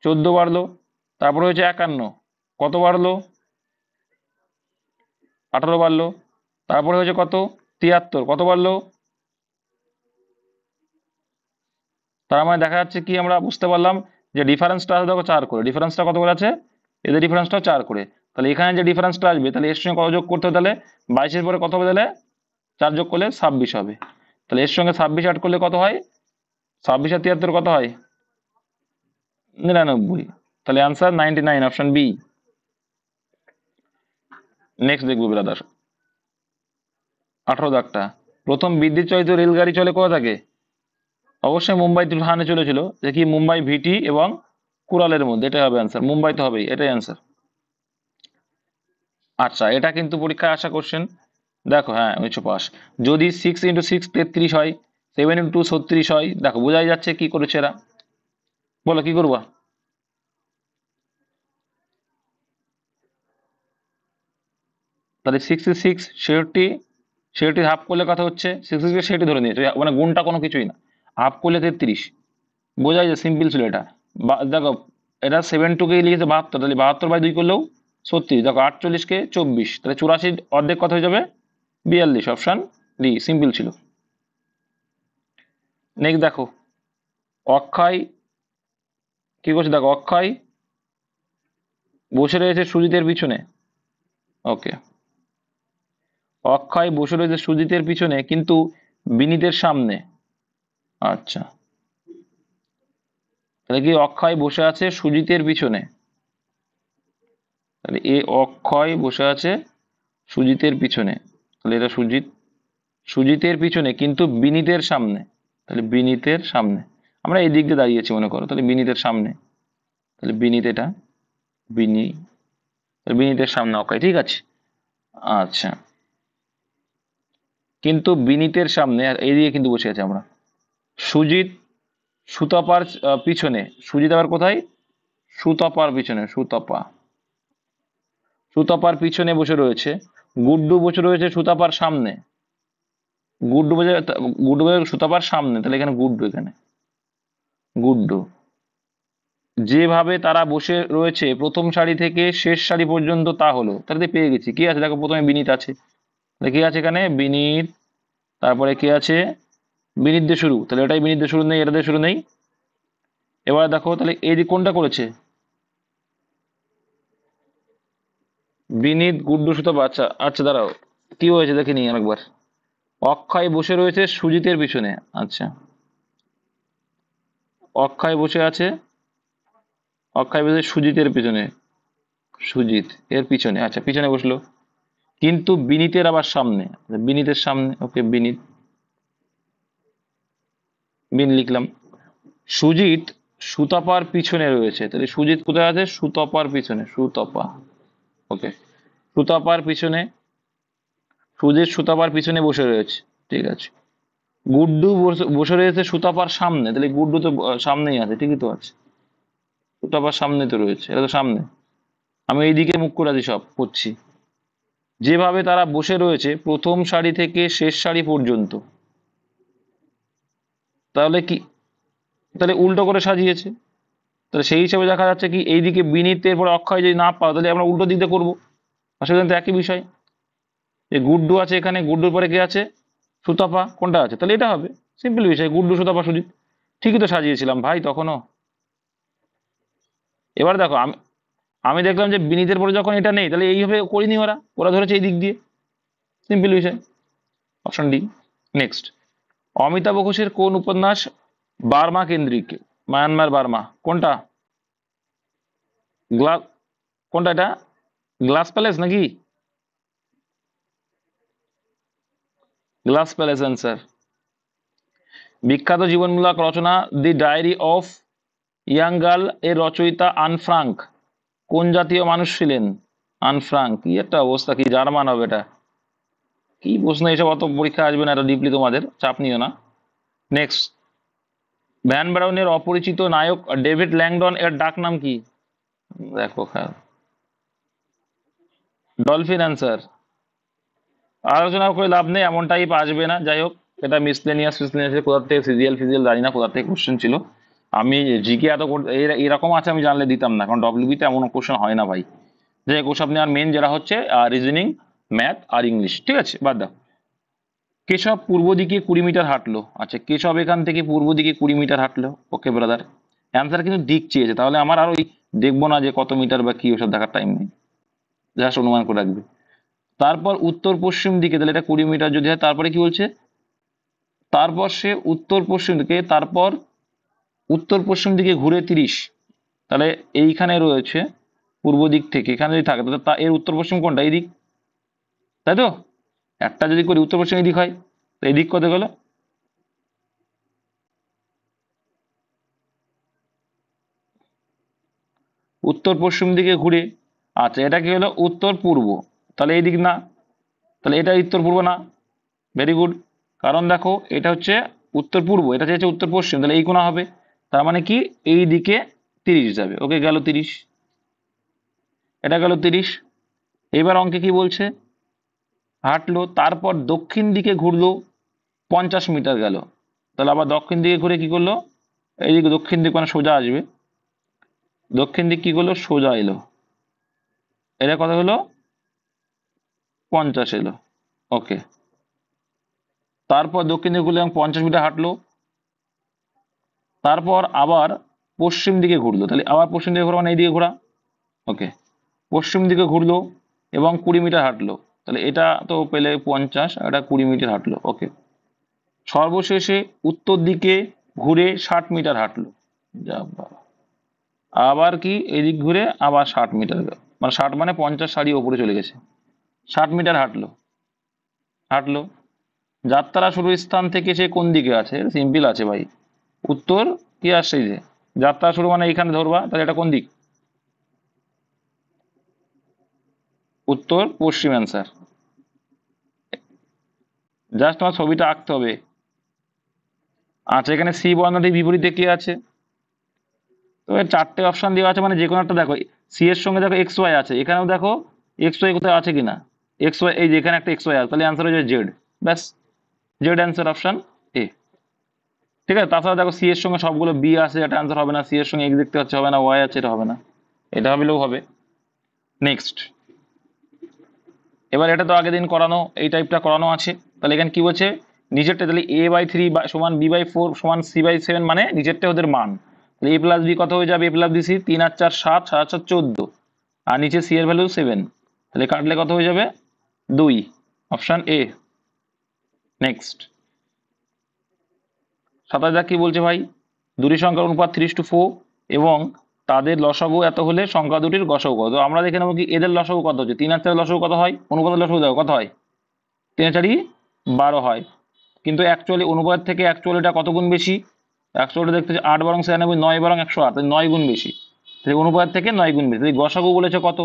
14 বাড়লো। তারপরে হয়েছে 51, কত বাড়লো? 18 বাড়লো। তারপরে হয়েছে কত? 73, কত বাড়লো? তার মানে দেখা যাচ্ছে কি, আমরা বুঝতে পারলাম যে ডিফারেন্সটা আছে, দেখো 4 করে। ডিফারেন্সটা কত করে আছে? এদের ডিফারেন্সটাও 4 করে। তাহলে এখানে যে ডিফারেন্সটা আসবে, তাহলে এর সঙ্গে কত যোগ করতে হবে? তাহলে 22-এর পরে কত হবে? তাহলে 4 যোগ করলে 26 হবে। তাহলে এর সঙ্গে 26 অ্যাড করলে কত হয়? 26 আর 73 কত হয়? 99। তাহলে অ্যান্সার 99, অপশন বি। নেক্সট দেখবো ব্রাদার, 18 দাগটা। প্রথম বিদ্যুৎ চালিত রেলগাড়ি চলে কোথা থেকে? অবশ্যই মুম্বাই টু হানে চলেছিল, যে কি মুম্বাই ভিটি এবং কুরালের মধ্যে, এটাই হবে অ্যান্সার। মুম্বাই তো হবেই, এটাই অ্যান্সার। আচ্ছা, এটা কিন্তু পরীক্ষায় আসা কোশ্চেন। দেখো হ্যাঁ 1900 পাস। যদি 6 × 6 33 হয়, 7 × 2 36 হয়, দেখো বোঝাই যাচ্ছে কি করেছে এরা। বলো কি করবা? তাহলে 66 66, 66 হাফ করলে কথা হচ্ছে 66 সেটি ধরে নিয়েছে, মানে গুণটা কোনো কিছুই না। হাফ করলে 33, বোঝাই যায়, সিম্পল ছিল এটা। দেখো এটা 7 লিখেছে 72, তাহলে 72/2 করলেও 36। দেখো 48-কে 24, তাহলে 84 অর্ধেক কত হয়ে যাবে? 42, অপশন ডি, সিম্পল ছিল। নেক্সট দেখো অক্ষয় কি করছে, দেখো অক্ষয় বসে রয়েছে সুজিতের পিছনে। ওকে, অক্ষয় বসে রয়েছে সুজিতের পিছনে কিন্তু বিনীতের সামনে। আচ্ছা, তাহলে কি অক্ষয় বসে আছে সুজিতের পিছনে? তাহলে এ অক্ষয় বসে আছে সুজিতের পিছনে, তাহলে এটা সুজিত, সুজিতের পিছনে কিন্তু বিনীতের সামনে। তাহলে বিনীতের সামনে, আমরা এই দিক দিয়ে দাঁড়িয়েছি মনে করো, তাহলে বিনীতের সামনে, তাহলে বিনীত, এটা বিনী, বিনীতের সামনে অক্ষয়, ঠিক আছে। আচ্ছা, কিন্তু বিনীতের সামনে আর এইদিকে কিন্তু বসে আছে আমরা। সুজিত সুতপার পিছনে, সুজিত আবার কোথায়? সুতপার পিছনে, সুতপা, সুতপার পিছনে বসে রয়েছে। গুড্ডু বসে রয়েছে সুতপার সামনে। গুড্ডু বসে, গুড্ডু বসে সুতপার সামনে, তাহলে এখানে গুড্ডু, এখানে গুড্ডু। যেভাবে তারা বসে রয়েছে প্রথম সারি থেকে শেষ সারি পর্যন্ত, তা হলো, তাহলে পেয়ে গেছি কি আছে। দেখো প্রথমে বিনীত আছে, তাহলে কি আছে এখানে? বিনীত। তারপরে কি আছে? বিনীত দিয়ে শুরু, তাহলে এটাই বিনীত দিয়ে শুরু নেই, এটা দিয়ে শুরু নেই। এবার দেখো তাহলে এই যে কোনটা করেছে? বিনীত, গুড্ডু, সুতপা। আচ্ছা আচ্ছা, দাঁড়াও কি হয়েছে দেখে নিই আরেকবার। অক্ষয় বসে রয়েছে সুজিতের পিছনে। আচ্ছা, অক্ষয় বসে আছে, অক্ষয় বসে সুজিতের পিছনে, সুজিত এর পিছনে, আচ্ছা পিছনে বসলো, কিন্তু বিনীতের আবার সামনে, বিনীতের সামনে। ওকে, বিনীত, বিন লিখলাম। সুজিত সুতপার পিছনে রয়েছে, তাহলে সুজিত কোথায় আছে? সুতপার পিছনে, সুতপা। ওকে, সুতপার পিছনে, সুজিত সুতপার পিছনে বসে রয়েছে, ঠিক আছে। গুড্ডু বসে রয়েছে সুতপার সামনে, তাহলে গুড্ডু তো সামনেই আছে, ঠিকই তো আছে, সুতপার সামনে তো রয়েছে, এটা তো সামনে। আমি এইদিকে মুখ করে আছি, সব করছি। যেভাবে তারা বসে রয়েছে প্রথম সারি থেকে শেষ সারি পর্যন্ত, তাহলে কি, তাহলে উল্টো করে সাজিয়েছে। তাহলে সেই হিসেবে দেখা যাচ্ছে কি এইদিকে বিনীতের পরে অক্ষয় যদি না পাও, তাহলে আমরা উল্টো দিক দিয়ে করবো। আসলে তো একই বিষয়, যে গুড্ডু আছে এখানে, গুড্ডুর পরে কে আছে? সুতপা। কোনটা আছে? তাহলে এটা হবে, সিম্পল বিষয়, গুড্ডু সুতপা সুজিত। ঠিকই তো সাজিয়েছিলাম ভাই তখনও। এবার দেখো আমি আমি দেখলাম যে বিনীতের পরে যখন এটা নেই, তাহলে এইভাবে করিনি, ওরা ওরা ধরেছে এই দিক দিয়ে, সিম্পল বিষয়, অপশন ডি। নেক্সট, অমিতাভ ঘোষের কোন উপন্যাস বার্মা কেন্দ্রিক? মায়ানমার বার্মা, কোনটা? গ্লাস, কোনটা এটা? গ্লাস প্যালেস নাকি? Glass palace answer. বিখ্যাত জীবনমূলক রচনা the diary of young girl এর রচয়িতা আন ফ্রাঙ্ক কোন জাতীয় মানুষ ছিলেন? আন ফ্রাঙ্ক, কি একটা অবস্থা, কি জার্মান হবে এটা, কি প্রশ্ন এসব, অত পরীক্ষা আসবে না, এটা ডিপলি তোমাদের চাপ নিও না। নেক্সট, ভ্যান ব্রাউনের অপরিচিত নায়ক ডেভিড ল্যাংডন এর ডাক নাম কি? দেখো খেয়াল, ডলফিন অ্যান্সার। আলোচনা করে লাভ নেই, এমন টাইপ আসবে না, যাই হোক, এটা মিসলেনিয়াস কোথা থেকে সিজিএল ফিজিএল জানি না কোথা থেকে কোশ্চেন ছিল। আমি জিকে এত এরকম আছে আমি জানলে দিতাম না, কারণ ডব্লিউবিতে এমন কোশ্চেন হয় না ভাই। যাই হোক, ওসব নিয়ে আর মেন যেটা হচ্ছে রিজনিং, ম্যাথ আর ইংলিশ, ঠিক আছে, বাদ দাও। কেশব পূর্ব দিকে 20 মিটার হাঁটলো, আচ্ছা কেশব এখান থেকে পূর্ব দিকে 20 মিটার হাঁটলো, ওকে ব্রাদার। অ্যান্সার কিন্তু দিক চেয়েছে, তাহলে আমার আর ওই দেখবো না যে কত মিটার বা কি, ওসব দেখার টাইম নেই, জাস্ট অনুমান করে রাখবে। তারপর উত্তর পশ্চিম দিকে, তাহলে এটা 20 মিটার যদি হয়, তারপরে কি বলছে? তারপর সে উত্তর পশ্চিম দিকে, তারপর উত্তর পশ্চিম দিকে ঘুরে 30, তাহলে এইখানে রয়েছে পূর্ব দিক থেকে, এখানে যদি থাকে তাহলে এর উত্তর পশ্চিম কোনটা? এই দিক, তাই তো? একটা যদি করি উত্তর পশ্চিম এই দিক হয়, তো এই দিক কত গেল? উত্তর পশ্চিম দিকে ঘুরে, আচ্ছা এটা কি হলো? উত্তর পূর্ব, তাহলে এই দিক না, তাহলে এটা উত্তর পূর্ব না। ভেরি গুড, কারণ দেখো এটা হচ্ছে উত্তর পূর্ব, এটা হচ্ছে উত্তর পশ্চিম, তাহলে এই কোণা হবে, তার মানে কি এই দিকে 30 যাবে, ওকে গেল 30, এটা গেল 30। এবার অঙ্কে কি বলছে? হাঁটলো, তারপর দক্ষিণ দিকে ঘুরলো 50 মিটার গেল, তাহলে আবার দক্ষিণ দিকে ঘুরে কি করলো? এইদিকে দক্ষিণ দিক মানে সোজা আসবে, দক্ষিণ দিক কি করলো? সোজা এলো, এটা কত হলো? 50 এলো, ওকে। তারপর দক্ষিণ দিকে ঘুরলো এবং 50 মিটার হাঁটলো, তারপর আবার পশ্চিম দিকে ঘুরলো, তাহলে আবার পশ্চিম দিকে ঘোরা মানে এইদিকে ঘোরা, ওকে। পশ্চিম দিকে ঘুরলো এবং 20 মিটার হাঁটলো, তাহলে এটা তো পেলে 50, এটা 20 মিটার হাঁটলো, ওকে। সর্বশেষে উত্তর দিকে ঘুরে 60 মিটার হাঁটলো, যা বাবা। আবার কি এদিক ঘুরে আবার 60 মিটার, মানে 60 মানে 50 সারি ওপরে চলে গেছে, 60 মিটার হাঁটলো, হাঁটলো। যাত্রা শুরুর স্থান থেকে সে কোন দিকে আছে? সিম্পল আছে ভাই, উত্তর কি আসছে, যে যাত্রা শুরু মানে এইখানে ধরবা, তাহলে এটা কোন দিক? উত্তর পশ্চিম অ্যান্সার। জাস্ট তোমার ছবিটা আঁকতে হবে। আচ্ছা এখানে সি বর্ণটির বিপরীতে কে আছে? তো এর 4টে অপশন দেওয়া আছে, মানে যে কোনো একটা দেখো, সি এর সঙ্গে দেখো এক্স ওয়াই আছে, এখানেও দেখো এক্স ওয়াই কোথায় আছে কিনা, এক্স ওয়াই এই যে এখানে একটা এক্স ওয়াই আছে, তাহলে অ্যান্সার হয়ে যাবে জেড, ব্যাস, জেড অ্যান্সার, অপশন এ, ঠিক আছে। তাছাড়া দেখো সি এর সঙ্গে সবগুলো বি আছে, এটা অ্যান্সার হবে না, সি এর সঙ্গে এক্স দেখতে হচ্ছে, হবে না, ওয়াই আছে, এটা হবে না, এটা হবেলেও হবে। নেক্সট, এবার এটা তো আগের দিন করানো, এই টাইপটা করানো আছে, তাহলে এখানে কি বলছে? নিচেরটা, তাহলে a/3 সমান b/4 সমান c/7, মানে নিচেরটা ওদের মান, তাহলে a প্লাস বি কত হয়ে যাবে? a প্লাস বি সি, 3 আর 4 7, 7 আর 4 14, আর নিচে সি এর ভ্যালু 7, তাহলে কাটলে কত হয়ে যাবে? 2, অপশন এ। নেক্সট, 27 কি বলছে ভাই? দুটি সংখ্যার অনুপাত 3:4 এবং তাদের লসাগু এত হলে সংখ্যা দুটির গসাগু কত? আমরা দেখে নেবো কি এদের লসাগু কত হচ্ছে, 3 আর 4 লসাগু কত হয়? অনুপাতের লসাগু দেখো কত হয়? 3 আর 4 12 হয়, কিন্তু অ্যাকচুয়ালি অনুপাত থেকে অ্যাকচুয়ালিটা কত গুণ বেশি? 108 দেখতে হচ্ছে 8 বরং 96, 9 বরং 108, তাহলে 9 গুণ বেশি। তাহলে অনুপাত থেকে 9 গুণ বেশি। তাহলে গসাগু বলেছে কত?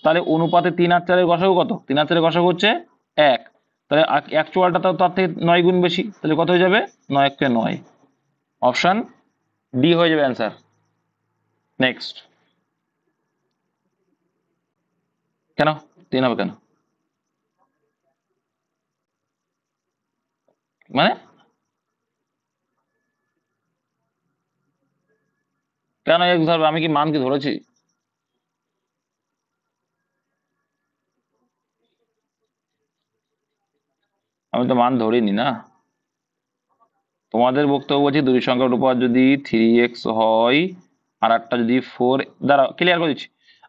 তাহলে অনুপাতে 3 আর 4 এর গসাগু কত? 3 আর 4 এর গসাগু হচ্ছে 1। তাহলে অ্যাকচুয়ালটা তো তার থেকে 9 গুণ বেশি, তাহলে কত হয়ে যাবে? 9 কে 9। অপশন ডি হয়ে যাবে অ্যান্সার। নেক্সট। কেন 3 হবে কেন? মানে কেন এক ধরবে? আমি কি মান কি ধরেছি? আমি তো মান ধরিনি না। তোমাদের বক্তব্য বলছি দুই সংখ্যার অনুপাত যদি 3x হয় আর একটা যদি 4, দাঁড়াও ক্লিয়ার করে দিচ্ছি,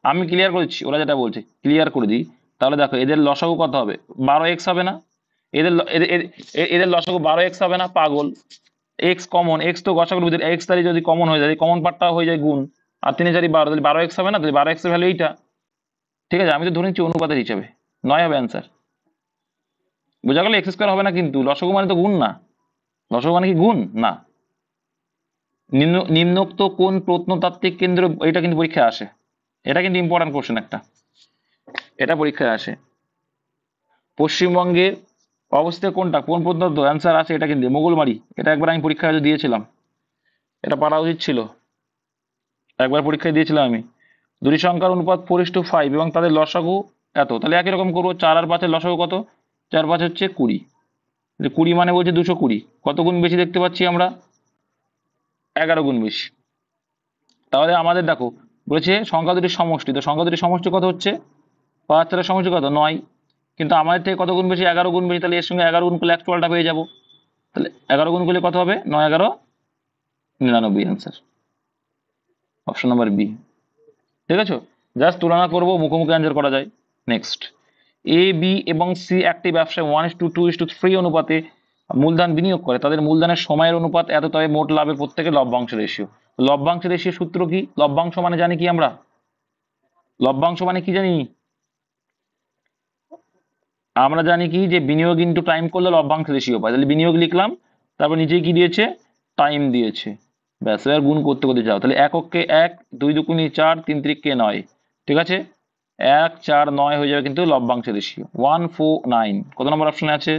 আমি ক্লিয়ার করে দিচ্ছি, ওরা যেটা বলছে ক্লিয়ার করে দিই। তাহলে দেখো এদের লসাগু কত হবে? 12x হবে না? এদের লসাগু 12x হবে না? পাগল, এক্স কমন, এক্স তো গসাগুর ভিতরে এক্স তারি যদি কমন হয়ে যায়, কমন পার্টটা হয়ে যায় গুণ, আর 3 4 12, তাহলে 12x হবে না? তাহলে 12x এর ভ্যালু এইটা। ঠিক আছে, আমি তো ধরে নিচ্ছি অনুপাতের হিসাবে 9 হবে অ্যান্সার। বোঝা গেল? এক্স স্কোয়ার হবে না, কিন্তু লসাগু মানে তো গুণ না। লসাগু মানে কি গুণ না? নিম্নোক্ত কোন প্রত্নতাত্ত্বিক কেন্দ্র, এটা কিন্তু পরীক্ষায় আসে, এটা কিন্তু ইম্পর্টেন্ট কোশ্চেন একটা, এটা পরীক্ষায় আসে। পশ্চিমবঙ্গের অবস্থিত কোনটা, কোন প্রত্নতত্ত্ব? অ্যান্সার আছে এটা কিন্তু মোগলমারি। এটা একবার আমি পরীক্ষায় দিয়েছিলাম, এটা পারা উচিত ছিল, একবার পরীক্ষায় দিয়েছিলাম আমি। দুটি সংখ্যার অনুপাত 4:5 এবং তাদের লসাগু এত, তাহলে একই রকম করবো। 4 আর 5-এর লসাগু কত? 4 5 হচ্ছে 20, 20 মানে বলছে 220, কত গুণ বেশি দেখতে পাচ্ছি আমরা? 11 গুণ বেশি। তাহলে আমাদের দেখো বলেছে সংখ্যা দুটির সমষ্টি, তো সংখ্যা দুটির সমষ্টি কত হচ্ছে? 5 4 এর সমষ্টি কত? 9, কিন্তু আমাদের থেকে কত গুণ বেশি? 11 গুণ বেশি। তাহলে এর সঙ্গে 11 গুণ করলে অ্যাকচুয়ালটা পেয়ে যাবো। তাহলে 11 গুণ করলে কত হবে? 9 11 99, অ্যান্সার অপশন নাম্বার বি। ঠিক আছে, জাস্ট তুলনা করবো, মুখোমুখি অ্যান্সার করা যায়। নেক্সট। এ বি এবং সি একটি ব্যবসায় 1:2:3 অনুপাতে মূলধন বিনিয়োগ করে, তাদের মূলধনের সময়ের অনুপাত এত, তবে মোট লাভের প্রত্যেকের লভ্যাংশ রেশিও। লভ্যাংশ রেশিও সূত্র কি? লভ্যাংশ মানে জানি কি আমরা? লভ্যাংশ মানে কি জানি? আমরা জানি কি যে বিনিয়োগ ইন্টু টাইম করলে লভ্যাংশ রেশিও পাই। তাহলে বিনিয়োগ লিখলাম, তারপর নিচে কি দিয়েছে? টাইম দিয়েছে। ব্যাস, এবার গুণ করতে করতে যাও। তাহলে 1 কে 1, 2 2 4, 3 3 কে 9। ঠিক আছে, 1 4 9 হয়ে যাবে কিন্তু লভ্যাংশ রেশিও 149। কত নম্বর অপশনে আছে?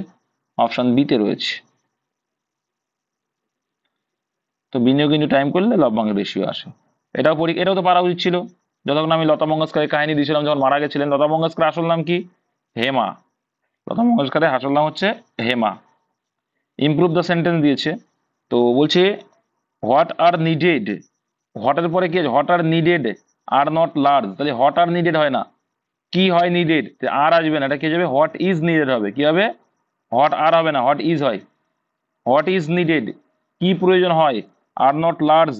অপশন বি তে রয়েছে। তো বিনিয়োগ ইন্টু টাইম করলে লভ্যাংশ রেশিও আসে। এটাও তো পারা উচিত ছিল, যতক্ষণ আমি লতা মঙ্গেশকরের কাহিনী দিয়েছিলাম যখন মারা গেছিলেন। লতা মঙ্গেশকরের আসল নাম কি? হেমা। লতা মঙ্গেশকরের আসল নাম হচ্ছে হেমা। ইমপ্রুভ দ্য সেন্টেন্স দিয়েছে, তো বলছে হোয়াট আর নিডেড, হোয়াটের পরে কি আছে? What are needed R not large. তাহলে হোয়াট আর নিডেড হয় না, কি হয়? নিডেড, আর আসবে না, এটা কি যাবে? হোয়াট ইজ নিডেড হবে। কি হবে? হোয়াট আর হবে না, হোয়াট ইজ হয়। হোয়াট ইজ নিডেড, কি প্রয়োজন হয়? Are not large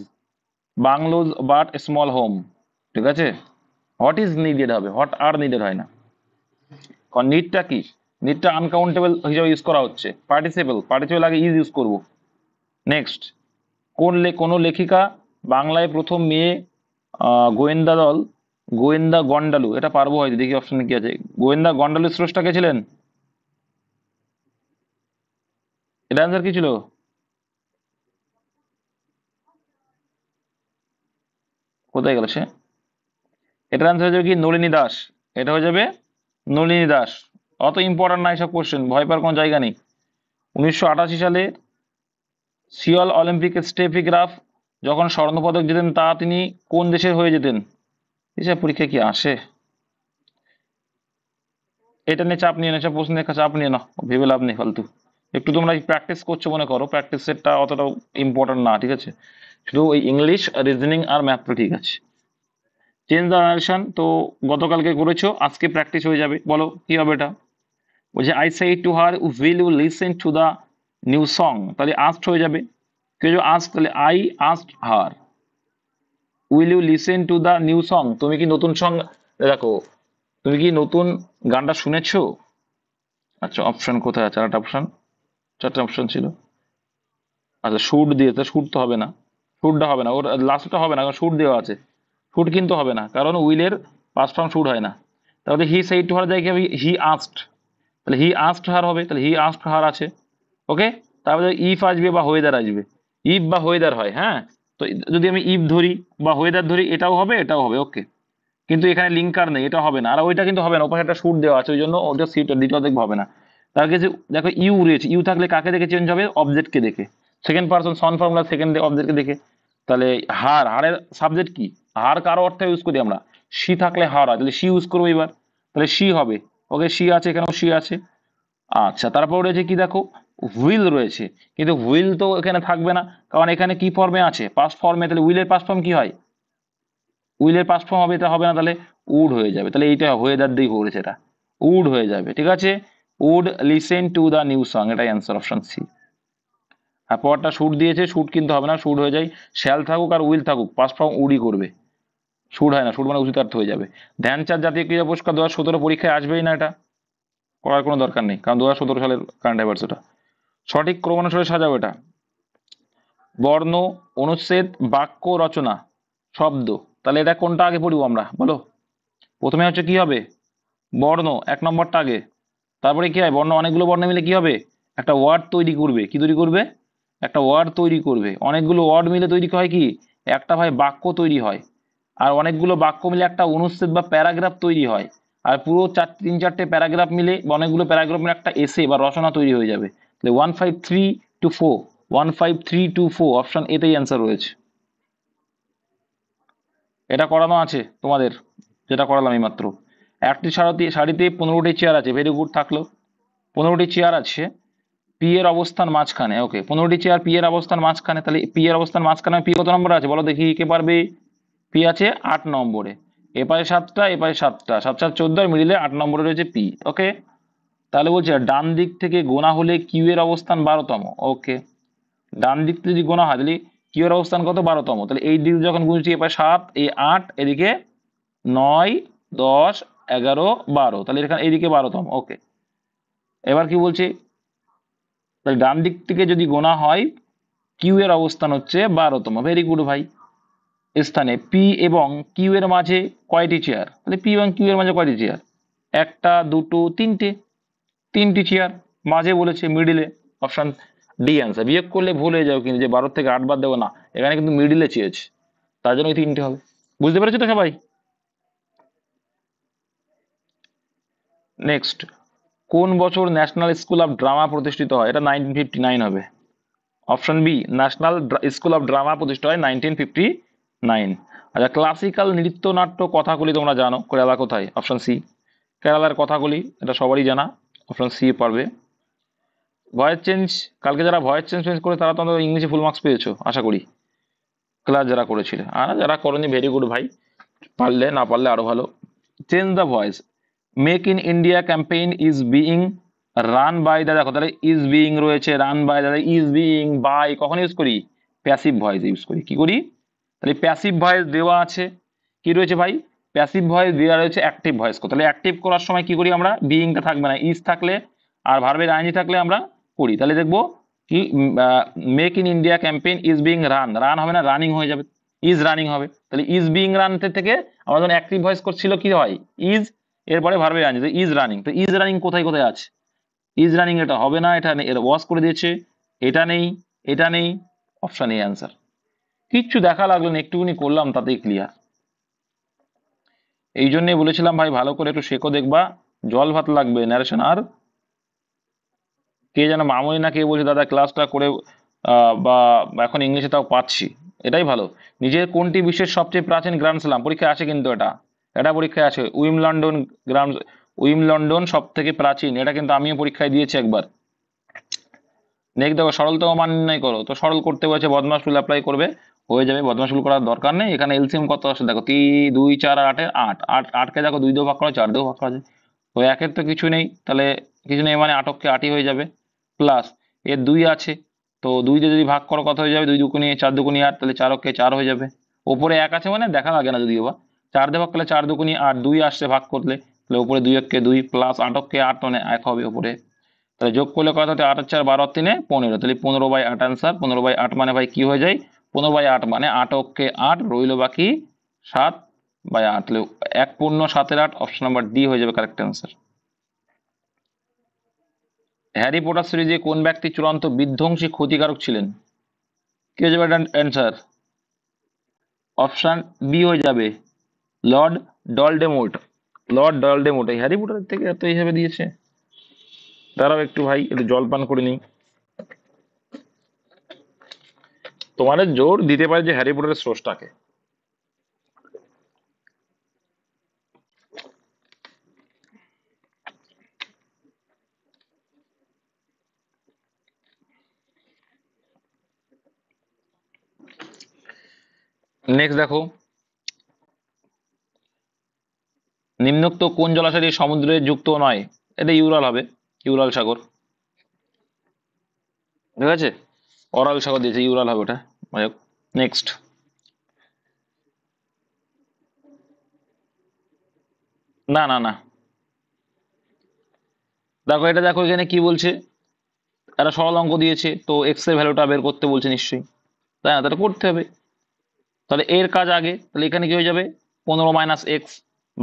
bungalows but small home. ঠিক আছে, হোয়াট ইজ নিডেড হবে, হোয়াট আর নিডেড হয় না। কারণ নিডটা কি? নিডটা আনকাউন্টেবল হিসেবে ইউজ করা হচ্ছে, পার্টিসিপেল আগে ইজ ইউজ করবো। নেক্সট। কোন লেখিকা বাংলায় প্রথম মেয়ে গোয়েন্দা দল গোয়েন্দা গন্ডালু, এটা পারবো হয়তো, দেখি অপশনে কি আছে। গোয়েন্দা গন্ডালু স্রষ্টা কে ছিলেন? এটা অ্যান্সার কি ছিল? কোথায় গেল সে? এটার অ্যান্সার হয়ে যাবে কি? নলিনী দাস। এটা হয়ে যাবে নলিনী দাস। অত ইম্পর্টেন্ট না এসব কোশ্চেন, ভয় পাওয়ার কোনো জায়গা নেই। 1988 সালে সিওল অলিম্পিকে স্টেফি গ্রাফ যখন স্বর্ণপদক জেতেন, তা তিনি কোন দেশের হয়ে যেতেন? এসব পরীক্ষা কি আসে? এটা নিয়ে চাপ নিয়ে না, এসব প্রশ্ন দেখা চাপ নিয়ে না, ভেবে লাভ নেই ফালতু। একটু তোমরা প্র্যাকটিস করছো মনে করো, প্র্যাকটিস সেটটা অতটা ইম্পর্টেন্ট না, ঠিক আছে? শুধু ওই ইংলিশ, রিজনিং আর ম্যাথটা ঠিক আছে। চেঞ্জ দ্য নারেশন, তো গতকালকে করেছো, আজকে প্র্যাকটিস হয়ে যাবে। বলো কি হবে এটা? বলছে I say to her will you listen to the new song, তাহলে আস্ট হয়ে যাবে। কেউ আস্ক, তাহলে I asked her. Will you listen to the new song, তুমি কি নতুন সং, দেখো তুমি কি নতুন গানটা শুনেছো? আচ্ছা, অপশন কোথায় আছে? চারটা অপশন, চারটা অপশন ছিল। আচ্ছা, শুট দিয়েছে, শুট তো হবে না, শুটটা হবে না, ওর লাস্টটা হবে না, কারণ শুট দেওয়া আছে। শুট কিন্তু হবে না, কারণ উইলের পাস্ট ফর্ম শুট হয় না। তাহলে হি সেইড টু হার জায়গায় হি আস্কড, তাহলে হি আস্কড হার হবে, তাহলে হি আস্কড হার আছে। ওকে, তারপরে ইফ আসবে বা ওয়েদার আসবে। ইফ বা ওয়েদার হয়, হ্যাঁ। তো যদি আমি ইফ ধরি বা ওয়েদার ধরি, এটাও হবে এটাও হবে, ওকে। কিন্তু এখানে লিঙ্কার নেই, এটা হবে না। আর ওইটা কিন্তু হবে না, ওপাশে একটা শুট দেওয়া আছে, ওই জন্য ওটা সিট দ্বিতীয় দেখবে হবে না। তার কাছে দেখো ইউ রয়েছে, ইউ থাকলে কাকে দেখে চেঞ্জ হবে? অবজেক্টকে দেখে। সেকেন্ড পার্সন সন ফর্মুলা সেকেন্ড অবজেক্টকে দেখে। তাহলে হারের সাবজেক্ট কি? হার কারো অর্থে ইউজ করি আমরা, সি থাকলে হার হয়, তাহলে সি ইউজ করবো এবার। তাহলে সি হবে, ওকে সি আছে, এখানেও সি আছে। আচ্ছা, তারপর রয়েছে কি দেখো, হুইল রয়েছে। কিন্তু হুইল তো এখানে থাকবে না, কারণ এখানে কি ফর্মে আছে? পাস্ট ফর্মে। তাহলে উইলের পাস্ট ফর্ম কি হয়? উইলের পাস্ট ফর্ম হবে, এটা হবে না, তাহলে উড হয়ে যাবে। তাহলে এইটা ওয়েদার দিয়ে করেছে, এটা উড হয়ে যাবে, ঠিক আছে। Would listen to the new song, এটাই অ্যান্সার, অপশন সি। আর পরটা শুট দিয়েছে, শুট কিন্তু হবে না, শুট হয়ে যায় শ্যাল থাকুক আর উইল থাকুক, পাস্ট ফর্ম উডই করবে, শুট হয় না, শুট মানে উচিতার্থ হয়ে যাবে। ধ্যানচাঁদ জাতীয় ক্রীড়া পুরস্কার 2017 পরীক্ষায় আসবেই না, এটা করার কোনো দরকার নেই, কারণ 2017 সালের কারেন্ট অ্যাফেয়ার্স এটা। সঠিক ক্রমানুসারে সাজাও এটা। বর্ণ, অনুচ্ছেদ, বাক্য, রচনা, শব্দ। তাহলে এটা কোনটা আগে পড়বো আমরা, বলো? প্রথমে হচ্ছে কি হবে? বর্ণ, 1 নম্বরটা আগে। তারপরে কি হয়? বর্ণ, অনেকগুলো বর্ণ মিলে কি হবে? একটা ওয়ার্ড তৈরি করবে। কি তৈরি করবে? একটা ওয়ার্ড তৈরি করবে। অনেকগুলো ওয়ার্ড মিলে তৈরি হয় কি? একটা ভাই বাক্য তৈরি হয়। আর অনেকগুলো বাক্য মিলে একটা অনুচ্ছেদ বা প্যারাগ্রাফ তৈরি হয়। আর পুরো 3-4টে প্যারাগ্রাফ মিলে বা অনেকগুলো প্যারাগ্রাফ মিলে একটা এসে বা রচনা তৈরি হয়ে যাবে। তাহলে 153 to 4, 153 to 4 অপশন এতেই অ্যান্সার রয়েছে। এটা করানো আছে তোমাদের, যেটা করালাম এই মাত্র। একটি শাড়িতে 15টি চেয়ার আছে, ভেরি গুড থাকলো। 15টি চেয়ার আছে, পি এর অবস্থান মাঝখানে, ওকে। 15টি চেয়ার, পি এর অবস্থান মাঝখানে, তাহলে পি এর অবস্থান মাঝখানে পি কত নম্বরে আছে বলো দেখি, কে পারবে? পি আছে 8 নম্বরে। এপাশে 7টা, এপাশে 7টা, 7-7-14, আর মিডিলে 8 নম্বরে রয়েছে পি, ওকে। তাহলে বলছে ডান দিক থেকে গোনা হলে কিউ এর অবস্থান 12তম, ওকে। ডান দিক থেকে যদি গোনা হয় তাহলে কিউ এর অবস্থান কত? 12তম। তাহলে এই দিক যখন গুনছি, এপাশে 7, এই 8, এদিকে 9, 10, 11, 12, তাহলে এখানে এইদিকে 12তম, ওকে। এবার কি বলছে? তাহলে ডান দিক থেকে যদি গোনা হয়, কিউ এর অবস্থান হচ্ছে 12তম, ভেরি গুড ভাই। স্থানে পি এবং কিউ এর মাঝে কয়টি চেয়ার? তাহলে পি এবং কিউ এর মাঝে কয়টি চেয়ার? 1টা, 2টো, 3টে, 3টি চেয়ার মাঝে বলেছে, মিডিলে, অপশন ডি অ্যান্সার। বিয়োগ করলে ভুল হয়ে যাবে কিন্তু, যে 12 থেকে 8 বাদ দেবো না, এখানে কিন্তু মিডিলে চেয়েছে, তার জন্য ওই 3টে হবে। বুঝতে পেরেছো তো সবাই? নেক্সট, কোন বছর ন্যাশনাল স্কুল অফ ড্রামা প্রতিষ্ঠিত হয়? এটা 1959 হবে, option B. National School of Drama প্রতিষ্ঠা হয় 1959। আচ্ছা, ক্লাসিক্যাল নৃত্যনাট্য কথাগুলি তোমরা জানো, কেরালা কোথায়? Option C. কেরালার কথাগুলি, এটা সবারই জানা, অপশন সি পারবে। ভয়েস চেঞ্জ, কালকে যারা ভয়েস চেঞ্জ করে তারা তো ইংলিশে ফুল মার্কস পেয়েছো আশা করি, ক্লাস যারা করেছিলে। আর যারা করনি, ভেরি গুড ভাই, পারলে, না পারলে আরো ভালো। Change the voice, make in India campaign is being run by the, দেখো তাহলে ইজ বিইং রয়েছে, রান বাই, তাহলে ইজ বিইং বাই কখন ইউজ করি? প্যাসিভ ভয়েস ইউজ করি। কি করি? তাহলে প্যাসিভ ভয়েস দেওয়া আছে, কি রয়েছে ভাই? প্যাসিভ ভয়েস দেওয়া রয়েছে অ্যাক্টিভ ভয়েস। তাহলে অ্যাক্টিভ করার সময় কি করি আমরা? বিইংটা থাকবে না, ইজ থাকলে আর ভার্বের আইএনজি থাকলে আমরা করি। তাহলে দেখবো কি, make in India campaign is being run, run হবে না, রানিং হয়ে যাবে, ইজ রানিং হবে। তাহলে ইজ বিইং রান থেকে আমরা যখন অ্যাক্টিভ ভয়েস করছিল কি হয়? ইজ, এরপরে ভার্বের আইএনজি, ইজ রানিং। তো ইজ রানিং কোথায় কোথায় আছে? ইজ রানিং এটা হবে না, এটা নেই, এটা ওয়াশ করে দিয়েছে, এটা নেই, এটা নেই, অপশন এ অ্যান্সার। কিচ্ছু দেখা লাগলো না, একটুখানি করলাম তাতেই ক্লিয়ার। এই জন্যই বলেছিলাম ভাই ভালো করে একটু শেখো, দেখবা জল ভাত লাগবে ন্যারেশন। আর কে যেন মামুনি না কে বলছে, দাদা ক্লাসটা করে বা এখন ইংলিশে তাও পাচ্ছি, এটাই ভালো। নিজের কোনটি বিশ্বের সবচেয়ে প্রাচীন গ্র্যান্ড স্লাম? পরীক্ষায় আসে কিন্তু, এটা এটা পরীক্ষায় আছে। উইম্বলডন সব থেকে প্রাচীন, এটা কিন্তু আমিও পরীক্ষায় দিয়েছি একবার। নেক্সট দেখো, সরলতম মান নির্ণয় করো। তো সরল করতে বলছে, বদমাস রুল অ্যাপ্লাই করবে, হয়ে যাবে। বদমাস রুল করার দরকার নেই, এখানে এলসিএম কত আসে দেখো, 2, 4 আর 8-এর 8, 8কে দেখো 2 দিয়ে ভাগ করা, 4 দিয়েও ভাগ করা যায়। তো 1-এর তো কিছু নেই, তাহলে কিছু নেই মানে 8কে 8ই হয়ে যাবে, প্লাস এর 2 আছে, তো 2 দিয়ে যদি ভাগ করো কত হয়ে যাবে? 2 দুগুণে 4 দুগুণে 8, তাহলে 4কে 4 হয়ে যাবে। ওপরে 1 আছে মানে দেখা লাগে না যদিও বা, 4 দিয়ে ভাগ করলে 4 দুগুণে 8, 2 আসছে ভাগ করলে, তাহলে উপরে 2-1-কে 2 প্লাস 8কে 8 মানে 1 হবে উপরে। তাহলে যোগ করলে কত হচ্ছে? 8-4 12-3 15, তাহলে 15/8 আনসার। 15/8 মানে ভাই কি হয়ে যায়? 15/8 মানে 8-কে 8, রইল বাকি 7/8, তাহলে 1 পূর্ণ 7-8, অপশন নাম্বার ডি হয়ে যাবে কারেক্ট অ্যান্সার। হ্যারি পটার সিরিজে কোন ব্যক্তি চূড়ান্ত বিধ্বংসী ক্ষতিকারক ছিলেন? কি হয়ে যাবে অ্যান্সার? অপশন বি হয়ে যাবে, লর্ড ডলডেমোট। লর্ড ডলডেমোট এই হ্যারি পটারের থেকে এত হিসাবে দিয়েছে। দাঁড়াও একটু ভাই, একটু জল পান করে নিই। তোমাদের জোর দিতে পারে যে হ্যারি পটারের স্রষ্টাকে। নেক্সট দেখো, নিম্নোক্ত কোন জলাশয়টি সমুদ্রে যুক্ত নয়? এটা ইউরাল হবে, ইউরাল সাগর। ঠিক আছে, অরাল সাগর দিয়েছে, ইউরাল হবে ওটা। নেক্সট না না না, দেখো এটা দেখো এখানে কি বলছে, একটা সরল অঙ্ক দিয়েছে, তো এক্স এর ভ্যালুটা বের করতে বলছে নিশ্চয়ই, তাই না? তাহলে করতে হবে। তাহলে এর কাজ আগে, তাহলে এখানে কি হয়ে যাবে 15 মাইনাস এক্স,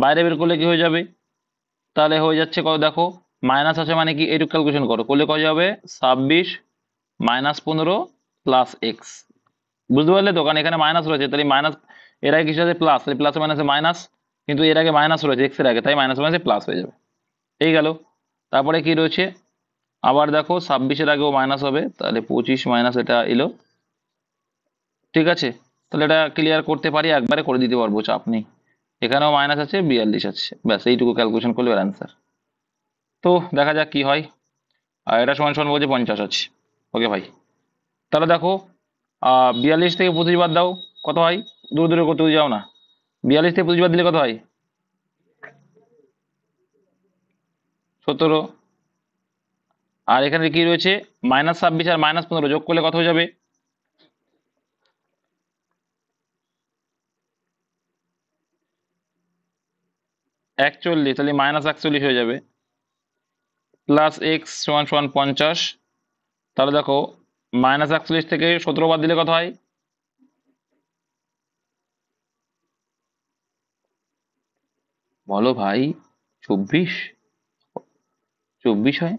বাইরে বের করলে কি হয়ে যাবে, তাহলে হয়ে যাচ্ছে কত দেখো, মাইনাস আছে মানে কি এটুকু ক্যালকুলেশন করো, করলে কত যাবে 26 মাইনাস 15 প্লাস এক্স। বুঝতে পারলে তো? কারণ এখানে মাইনাস রয়েছে, তাহলে মাইনাস এর আগে কিছু আছে প্লাস, তাহলে প্লাস মাইনাসে মাইনাস, কিন্তু এর আগে মাইনাস রয়েছে এক্স এর আগে, তাই মাইনাস মাইনাসে প্লাস হয়ে যাবে। এই গেল। তারপরে কি রয়েছে, আবার দেখো 26-এর আগেও মাইনাস হবে, তাহলে 25 মাইনাস এটা এলো। ঠিক আছে, তাহলে এটা ক্লিয়ার করতে পারি, একবারে করে দিতে পারবো, চাপ নেই। এখানেও মাইনাস আছে, 42 আছে, ব্যাস এইটুকু ক্যালকুলেশন করলে অ্যান্সার। তো দেখা যাক কি হয়। আর এটা সমান সমান বলছে 50 আছে। ওকে ভাই, তাহলে দেখো 42 থেকে 25 বাদ দাও, কত হয়? দূরে দূরে কত যাও না, 42 থেকে 25 বাদ দিলে কত হয়? 17। আর এখানে কি রয়েছে, -26 আর -15 যোগ করলে কত হয়ে যাবে? 41, তাহলে -41 হয়ে যাবে, প্লাস এক্স সমান সমান 50। তাহলে দেখো -41 থেকে 17 বাদ দিলে কত হয়? বলো ভাই, 24। 24 হয়,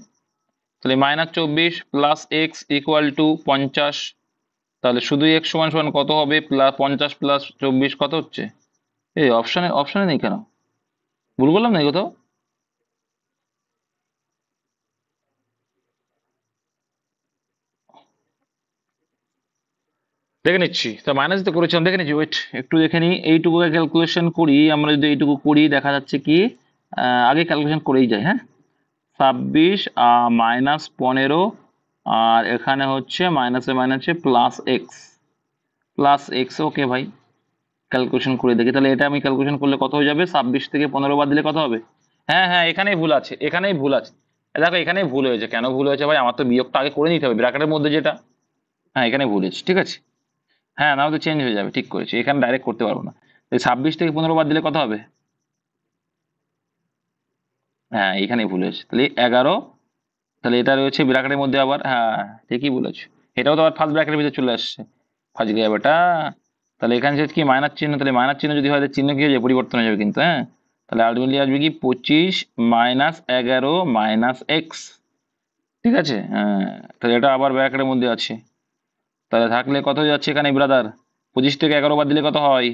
তাহলে -24 প্লাস এক্স ইকুয়াল টু 50। তাহলে শুধু এক্স সমান সমান কত হবে, প্লাস 50 প্লাস 24 কত হচ্ছে? এই অপশনে অপশনে নেই কেন, ভুল করলাম না কোথাও? দেখে নিচ্ছি, তা মাইনাস তো করেছিলাম, দেখে নিচ্ছি, ওয়েট একটু দেখে নিই। এইটুকু ক্যালকুলেশন করি আমরা, যদি এইটুকু করি দেখা যাচ্ছে কি, আগে ক্যালকুলেশন করেই যাই। হ্যাঁ, 26 -15, আর এখানে হচ্ছে মাইনাসে মাইনাসে প্লাস এক্স। ওকে ভাই, ক্যালকুলেশন করে দেখি, তাহলে এটা আমি ক্যালকুলেশন করলে কত হয়ে যাবে, 26 থেকে 15 বাদ দিলে কত হবে? হ্যাঁ হ্যাঁ, এখানেই ভুল আছে, এখানেই ভুল আছে। দেখো এখানেই ভুল হয়েছে, কেন ভুল হয়েছে ভাই, আমার তো বিয়োগটা আগে করে নিতে হবে ব্র্যাকেটের মধ্যে যেটা। হ্যাঁ, এখানে ভুল হয়েছে, ঠিক আছে। হ্যাঁ, নাও তো চেঞ্জ হয়ে যাবে, ঠিক করেছি, এখানে ডাইরেক্ট করতে পারবো না। 26 থেকে 15 বাদ দিলে কত হবে? হ্যাঁ, এখানেই ভুল হয়েছে, তাহলে 11। তাহলে এটা রয়েছে ব্র্যাকেটের মধ্যে আবার, হ্যাঁ ঠিকই বলেছো, এটাও তো আবার ফার্স্ট ব্র্যাকেটের ভিতরে চলে আসছে, ফার্স্ট গিয়ে বেটা। তাহলে এখানে যে কি মাইনাস চিহ্ন, তাহলে মাইনাস চিহ্ন যদি হয় তাহলে চিহ্ন কি হয়ে যাবে, পরিবর্তন হয়ে যাবে কিন্তু। হ্যাঁ, তাহলে আলটিমেটলি আসবে কি 25 -11 এক্স। ঠিক আছে, হ্যাঁ, তাহলে এটা আবার ব্র্যাকেটের মধ্যে আছে, তাহলে থাকলে কত হয়ে যাচ্ছে এখানে ব্রাদার, 25 থেকে 11 বাদ দিলে কত হয়?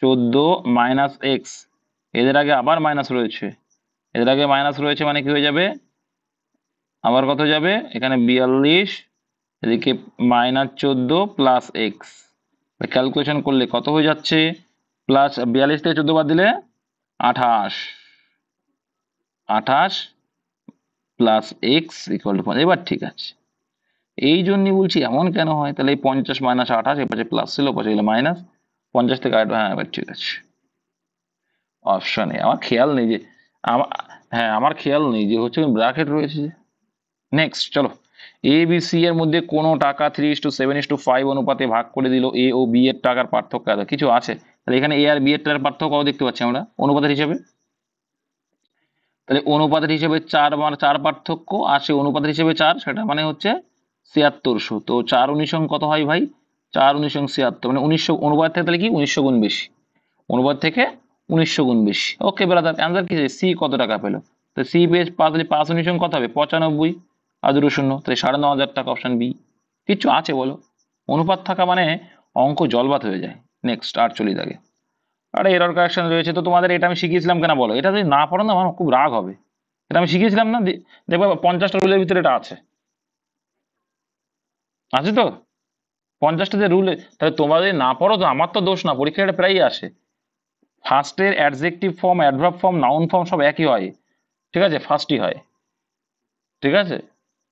14 এক্স। এদের আগে আবার মাইনাস রয়েছে, এদের আগে মাইনাস রয়েছে মানে কি হয়ে যাবে, আবার কত যাবে এখানে 42, এদিকে -14 প্লাস এক্স। ক্যালকুলেশন করলে কত হয়ে যাচ্ছে, প্লাস 42 থেকে 14 বাদ দিলে 28, 28 প্লাস এক্স ইকুয়াল টু 5। এবার ঠিক আছে, এই জন্যই বলছি এমন কেন হয়, তাহলে এই 50 মাইনাস 28, এপাশে প্লাস ছিল, পাশে গেলে মাইনাস, 50 থেকে 8, হ্যাঁ এবার ঠিক আছে। অপশনে আমার খেয়াল নেই যে, আমার, হ্যাঁ আমার খেয়াল নেই যে হচ্ছে ব্র্যাকেট রয়েছে। নেক্সট চলো, এ বি সি এর মধ্যে কোনো টাকা 3:7:5 অনুপাতে ভাগ করে দিল, এ ও বি এর টাকার পার্থক্য এত কিছু আছে, তাহলে এখানে এ আর বি এর টাকার পার্থক্য দেখতে পাচ্ছি আমরা অনুপাতের হিসেবে। তাহলে অনুপাতের হিসেবে 4 4 পার্থক্য, আর সে অনুপাতের হিসেবে 4, সেটা মানে হচ্ছে 7600। তো 4 কত হয় ভাই, 4 76, মানে 1900 অনুপাত থেকে, তাহলে কি 1900 গুণ বেশি, অনুপাত থেকে 1900 গুণ বেশি। ওকে ব্রাদার, অ্যান্সার কি, সি কত টাকা পেলো, তো সি পেয়ে 5, তাহলে 5 কত হবে 95, আর 2 শূন্য, তাহলে 9500 টাকা, অপশন বি। কিচ্ছু আছে বলো? অনুপাত থাকা মানে অঙ্ক জলবাত হয়ে যায়। নেক্সট 48 দাগে, আরে এরর কারেকশন রয়েছে। তো তোমাদের এটা আমি শিখিয়েছিলাম কেন বলো? এটা যদি না পড়ো না আমার খুব রাগ হবে। এটা আমি শিখিয়েছিলাম না, দেখবে 50টা রুলের ভিতরে এটা আছে। আছে তো 50টা যে রুল, তাহলে তোমরা যদি না পড়ো তো আমার তো দোষ না, পরীক্ষায় এটা প্রায়ই আসে। ফার্স্টের adjective form, adverb form, noun form সব একই হয়, ঠিক আছে? ফার্স্টই হয়, ঠিক আছে?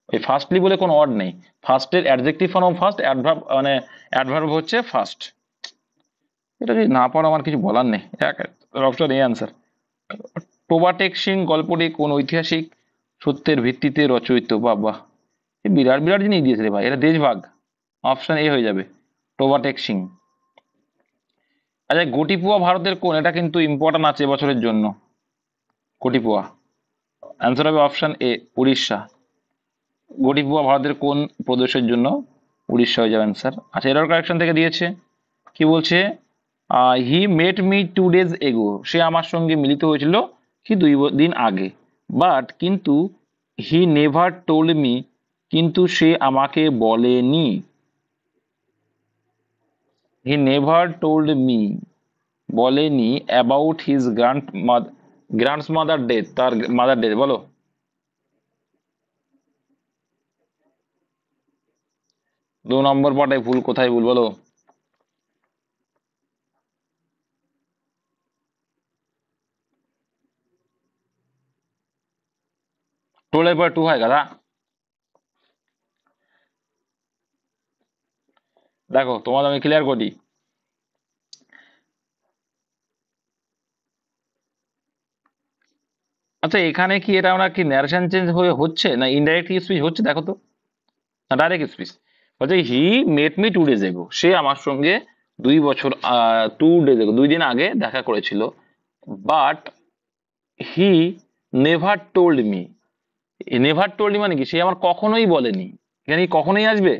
ওই ফার্স্টলি বলে কোনো ওয়ার্ড নেই। ফার্স্টের অ্যাডজেক্টিভ ফর্ম ফার্স্ট, অ্যাডভার্ব মানে অ্যাডভার্ব হচ্ছে ফার্স্ট। এটা যদি না পড়ো আমার কিছু বলার নেই। Option A answer. Toba Tek Singh গল্পটি কোন ঐতিহাসিক সত্যের ভিত্তিতে রচয়িত? বাবা, এই বিরাট বিরাট জিনিস দিয়েছে রে ভাই, এটা দেশভাগ। অপশন এ হয়ে যাবে, টোবাটেক সিং। আচ্ছা, গোটিপুয়া ভারতের কোন, এটা কিন্তু ইম্পর্টেন্ট আছে এবছরের জন্য। গোটিপুয়া অ্যান্সার হবে অপশন এ, উড়িষ্যা। গোটিপুয়া ভারতের কোন প্রদেশের জন্য? উড়িষ্যা হয়ে যাবে অ্যান্সার। আচ্ছা, এরর কারেকশন থেকে দিয়েছে, কি বলছে? হি মেট মি 2 days এগো, সে আমার সঙ্গে মিলিত হয়েছিল কি 2 দিন আগে। বাট কিন্তু হি নেভার টোল্ড মি, কিন্তু সে আমাকে বলেনি। হি নেভার টোল্ড মি, বলেনি অ্যাবাউট হিজ গ্র্যান্ডমাদার ডেথ, তার মাদার ডেথ। বলো 2 নম্বর পার্টে ভুল, কোথায় ভুল বলো? টোলের পর 2 হয় গাধা। দেখো তোমাদের আমি ক্লিয়ার করি। আচ্ছা, এখানে কি এটা আমরা কি ন্যারেশন চেঞ্জ হয়ে হচ্ছে না ইনডাইরেক্ট স্পিচ হচ্ছে? দেখো তো, না ডাইরেক্ট স্পিচ। বলছে হি মেট মি 2 days এগো, সে আমার সঙ্গে 2 বছর 2 days এগো 2 দিন আগে দেখা করেছিল। But he never told me, never told me মানে কি? সে আমার কখনোই বলেনি। এখানে কি কখনোই আসবে?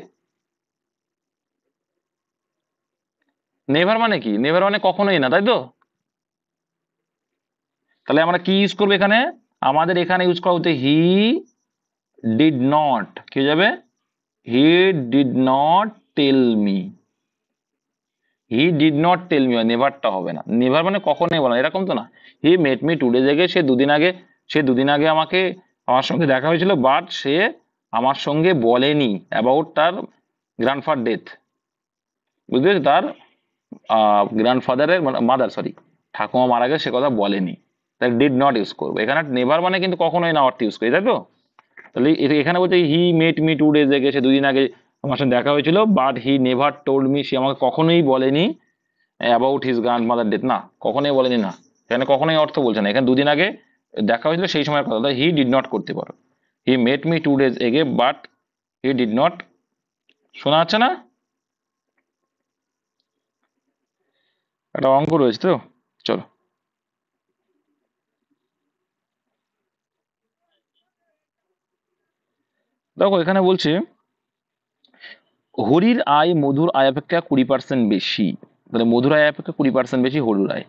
নেভার মানে কি? নেভার মানে কখনোই না, তাই তো? তাহলে আমরা কি ইউজ করবো এখানে? আমাদের এখানে ইউজ করা হতে হি ডিড নট, কি হয়ে যাবে? He did not tell me. He did not tell me, নেভারটা হবে না। নেভার মানে কখনোই বলা, এরকম তো না। হি মেট মি 2 days আগে, সে দুদিন আগে আমার সঙ্গে দেখা হয়েছিল, বাট সে আমার সঙ্গে বলেনি অ্যাবাউট তার গ্র্যান্ডফাদার ডেথ। বুঝতে পেরেছো? তার গ্র্যান্ডফাদারের মাদার, সরি, ঠাকুমা মারা গেছে সে কথা বলেনি, তাই ডিড নট ইউজ করবো। এখানে নেভার মানে কিন্তু কখনোই না অর্থ ইউজ করি, তাই তো? তাহলে এখানে বলছে হি মেট মি 2 days আগে, সে 2 দিন আগে আমার সঙ্গে দেখা হয়েছিল, but he never told me, সে আমাকে কখনোই বলেনি অ্যাবাউট হিজ গ্র্যান্ডমাদার ডেথ। না, কখনোই বলেনি না, এখানে কখনোই অর্থ বলছে না। এখানে 2 দিন আগে দেখা হয়েছিল সেই সময়ের কথা, তাই হি ডিড নট করতে পারো। হি মেট মি 2 days আগে, বাট হি ডিড নট। শোনা যাচ্ছে না? একটা অঙ্ক রয়েছে তো, চলো। দেখো এখানে বলছে হরির আয় মধুর আয় অপেক্ষা 20% বেশি। তাহলে মধুর আয় অপেক্ষা 20% বেশি হরির আয়।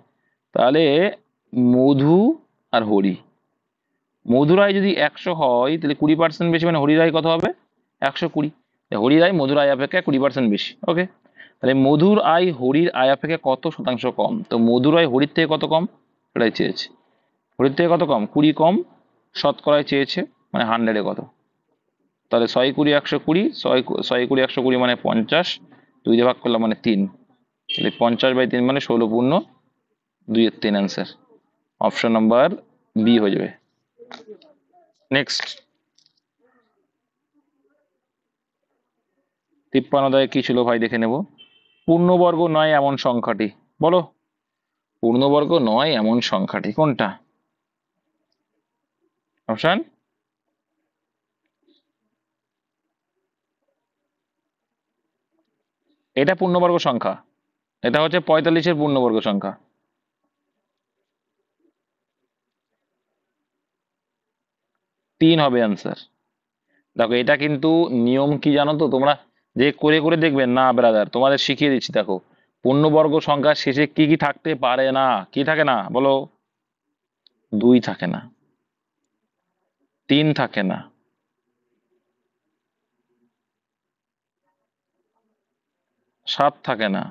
তাহলে মধু আর হরি, মধুর আয় যদি 100 হয় তাহলে 20% বেশি মানে হরির আয় কত হবে? 120। হরির আয় মধুর আয় অপেক্ষা 20% বেশি। ওকে, তাহলে মধুর আয় হরির আয় অপেক্ষা কত শতাংশ কম? তো মধুর আয় হরির থেকে কত কম সেটাই চেয়েছে। হরির থেকে কত কম? 20 কম শতকরায় চেয়েছে, মানে 100-এ কত? তাহলে 100 20 120, 100 20 120 মানে 50, 2 দিয়ে ভাগ করলাম মানে 3, তাহলে 50/3 মানে 16 পূর্ণ 2/3 অ্যান্সার। অপশন নাম্বার বি হয়ে যাবে। নেক্সট 53 দায়ে কি ছিল ভাই দেখে নেব। পূর্ণবর্গ নয় এমন সংখ্যাটি, বলো পূর্ণবর্গ নয় এমন সংখ্যাটি কোনটা? অপশন, এটা পূর্ণবর্গ সংখ্যা, এটা হচ্ছে 45-এর পূর্ণবর্গ সংখ্যা। 3 হবে অ্যান্সার। দেখো এটা কিন্তু নিয়ম কি জানো তো তোমরা, যে করে করে দেখবে না ব্রাদার, তোমাদের শিখিয়ে দিচ্ছি। দেখো পূর্ণবর্গ সংখ্যার শেষে কি কি থাকতে পারে না? কি থাকে না বলো? 2 থাকে না, 3 থাকে না, 7 থাকে না।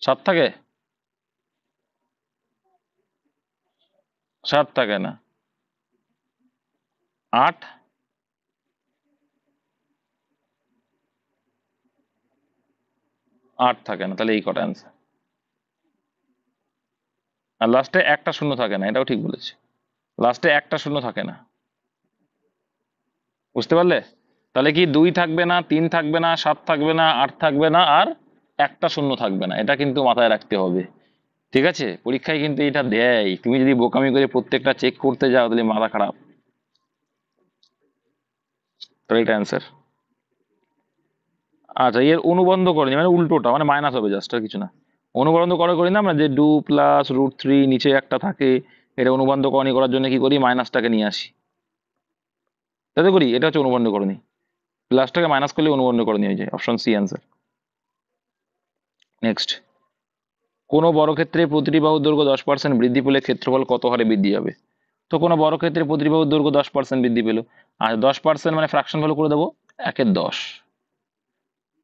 7 থাকে? 7 থাকে না। 8? 8 থাকে না, তাহলে এই কটা অ্যান্সার। আর লাস্টে একটা শূন্য থাকে না, এটাও ঠিক বলেছি। লাস্টে একটা শূন্য থাকে না, বুঝতে পারলে? তাহলে কি 2 থাকবে না, 3 থাকবে না, 7 থাকবে না, 8 থাকবে না, আর একটা শূন্য থাকবে না। এটা কিন্তু মাথায় রাখতে হবে, ঠিক আছে? পরীক্ষায় কিন্তু এটা দেয়, তুমি যদি বোকামি করে প্রত্যেকটা চেক করতে যাও তাহলে মাথা খারাপ। তাহলে এটা অ্যান্সার। আচ্ছা, এর অনুবন্ধ করেনি মানে উল্টোটা, মানে মাইনাস হবে জাস্ট, আর কিছু না। অনুবন্ধ করে করি না আমরা, যে 2 প্লাস √3 নিচে একটা থাকে, এটা অনুবন্ধ করণী করার জন্য কি করি, মাইনাসটাকে নিয়ে আসি, তাই তো করি। এটা হচ্ছে অনুবন্ধ করণী, প্লাসটাকে মাইনাস করলে অনুবন্ধ করণী হয়ে যায়। Option C answer. নেক্সট, কোনো বর্গক্ষেত্রে প্রতিটি বাহুর দৈর্ঘ্য 10% বৃদ্ধি পেলে ক্ষেত্রফল কত হারে বৃদ্ধি হবে? তো কোনো বর্গক্ষেত্রে প্রতিটি বাহুর দৈর্ঘ্য 10% বৃদ্ধি পেলো, আর 10% মানে ফ্র্যাকশন ভ্যালু করে দেবো 1/10।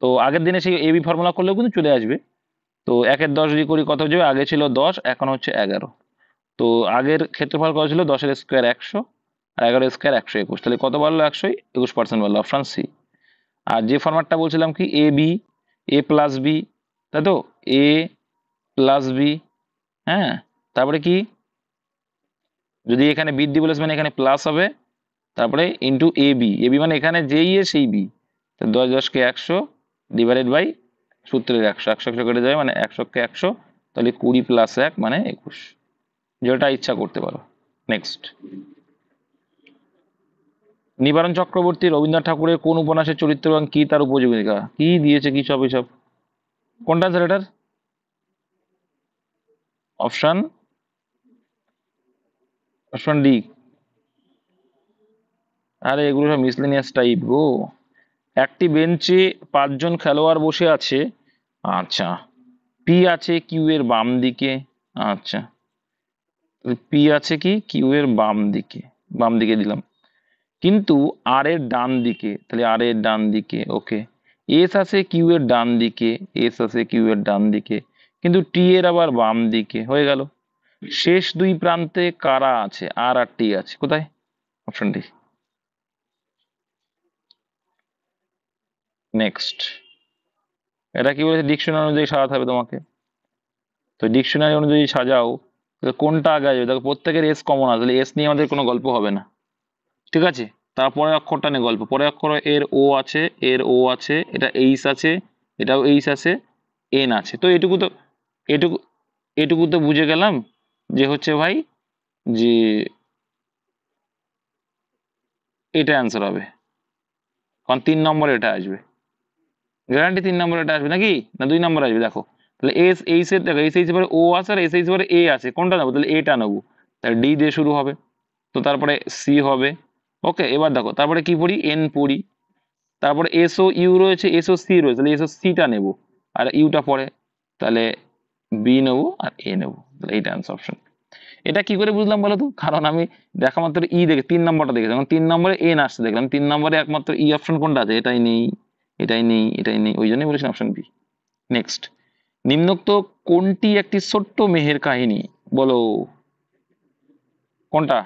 তো আগের দিনে সেই এবি ফর্মুলা করলেও কিন্তু চলে আসবে। তো 1/10 যদি করি কত হয়ে যাবে, আগে ছিল 10, এখন হচ্ছে 11। তো আগের ক্ষেত্রফল কত ছিল, 10 এর স্কোয়ার 100, আর 11 স্কোয়ার 121, তাহলে কত বাড়লো, 121% বাড়লো। Option C. আর যে ফরম্যাটটা বলছিলাম কি, A B, A plus B, তাই তো, এ প্লাস বি, হ্যাঁ, তারপরে কি, যদি এখানে বৃদ্ধি বলেছে মানে এখানে প্লাস হবে, তারপরে into A B, A B মানে এখানে যেই এ সেই বি, 10 10 100 ডিভাইডেড বাই সূত্রের 100, 100 100 কেটে যাবে, মানে 100 100, তাহলে 20 প্লাস 1 মানে 21, যেটা ইচ্ছা করতে পারো। নেক্সট, নিবারণ চক্রবর্তী রবীন্দ্রনাথ ঠাকুরের কোন উপন্যাসের চরিত্র এবং কি তার উপজীবিকা? কি দিয়েছে, কি সব এসব, কোনটা স্যার এটার? Option option D. আরে এগুলো সব মিসলেনিয়াস টাইপ গো। একটি বেঞ্চে 5 জন খেলোয়াড় বসে আছে, আচ্ছা, পি আছে কিউ এর বাম দিকে, আচ্ছা, পি আছে কি কিউ এর বাম দিকে, বাম দিকে দিলাম, কিন্তু আর এর ডান দিকে, তাহলে আর এর ডান দিকে, ওকে। এস আছে কিউ এর ডান দিকে, এস আছে কিউ এর ডান দিকে, কিন্তু টি এর আবার বাম দিকে, হয়ে গেল। শেষ দুই প্রান্তে কারা আছে, আর আর টি আছে কোথায়? Option D. নেক্সট, এটা কি বলেছে, ডিকশনারি অনুযায়ী সাজাতে হবে তোমাকে। তো ডিকশনারি অনুযায়ী সাজাও, তাহলে কোনটা আগে আসবে? দেখো প্রত্যেকের এস কমন আছে, তাহলে এস নিয়ে আমাদের কোনো গল্প হবে না, ঠিক আছে? তারপরে অক্ষরটা নিয়ে গল্প, পরে অক্ষর এর ও আছে, এর ও আছে, এটা এইচ আছে, এটাও এইচ আছে, এন আছে। তো এটুকু এটুকু তো বুঝে গেলাম যে হচ্ছে ভাই, যে এটা অ্যান্সার হবে, কারণ 3 নম্বরে এটা আসবে, গ্যারান্টি 3 নম্বরে এটা আসবে, নাকি না 2 নম্বর আসবে? দেখো, তাহলে এস এইচ এর, দেখো এস এইচ পরে ও আছে আর এস এইচ পরে এ আছে, কোনটা নেবো? তাহলে এটা নেবো, তাহলে ডি দিয়ে শুরু হবে, তো তারপরে সি হবে। ওকে, এবার দেখো তারপরে কি পড়ি, এন পড়ি, তারপরে এসও ইউ রয়েছে, এসও সি রয়েছে, তাহলে এসও সিটা নেবো, আর ইউটা পরে, তাহলে বি নেবো আর এ নেবো, তাহলে এইটা অ্যান্সার অপশন। এটা কি করে বুঝলাম বলো তো, কারণ আমি দেখা মাত্র ই দেখে 3 নম্বরটা দেখেছি, এখন 3 নম্বরে এন আসছে দেখলাম, 3 নম্বরে একমাত্র ই অপশন কোনটা আছে, এটাই নেই, এটাই নেই, এটাই নেই, ওই জন্যই বলেছি অপশন বি। নেক্সট, নিম্নোক্ত কোনটি একটি ছোট্ট মেহের কাহিনী, বলো কোনটা?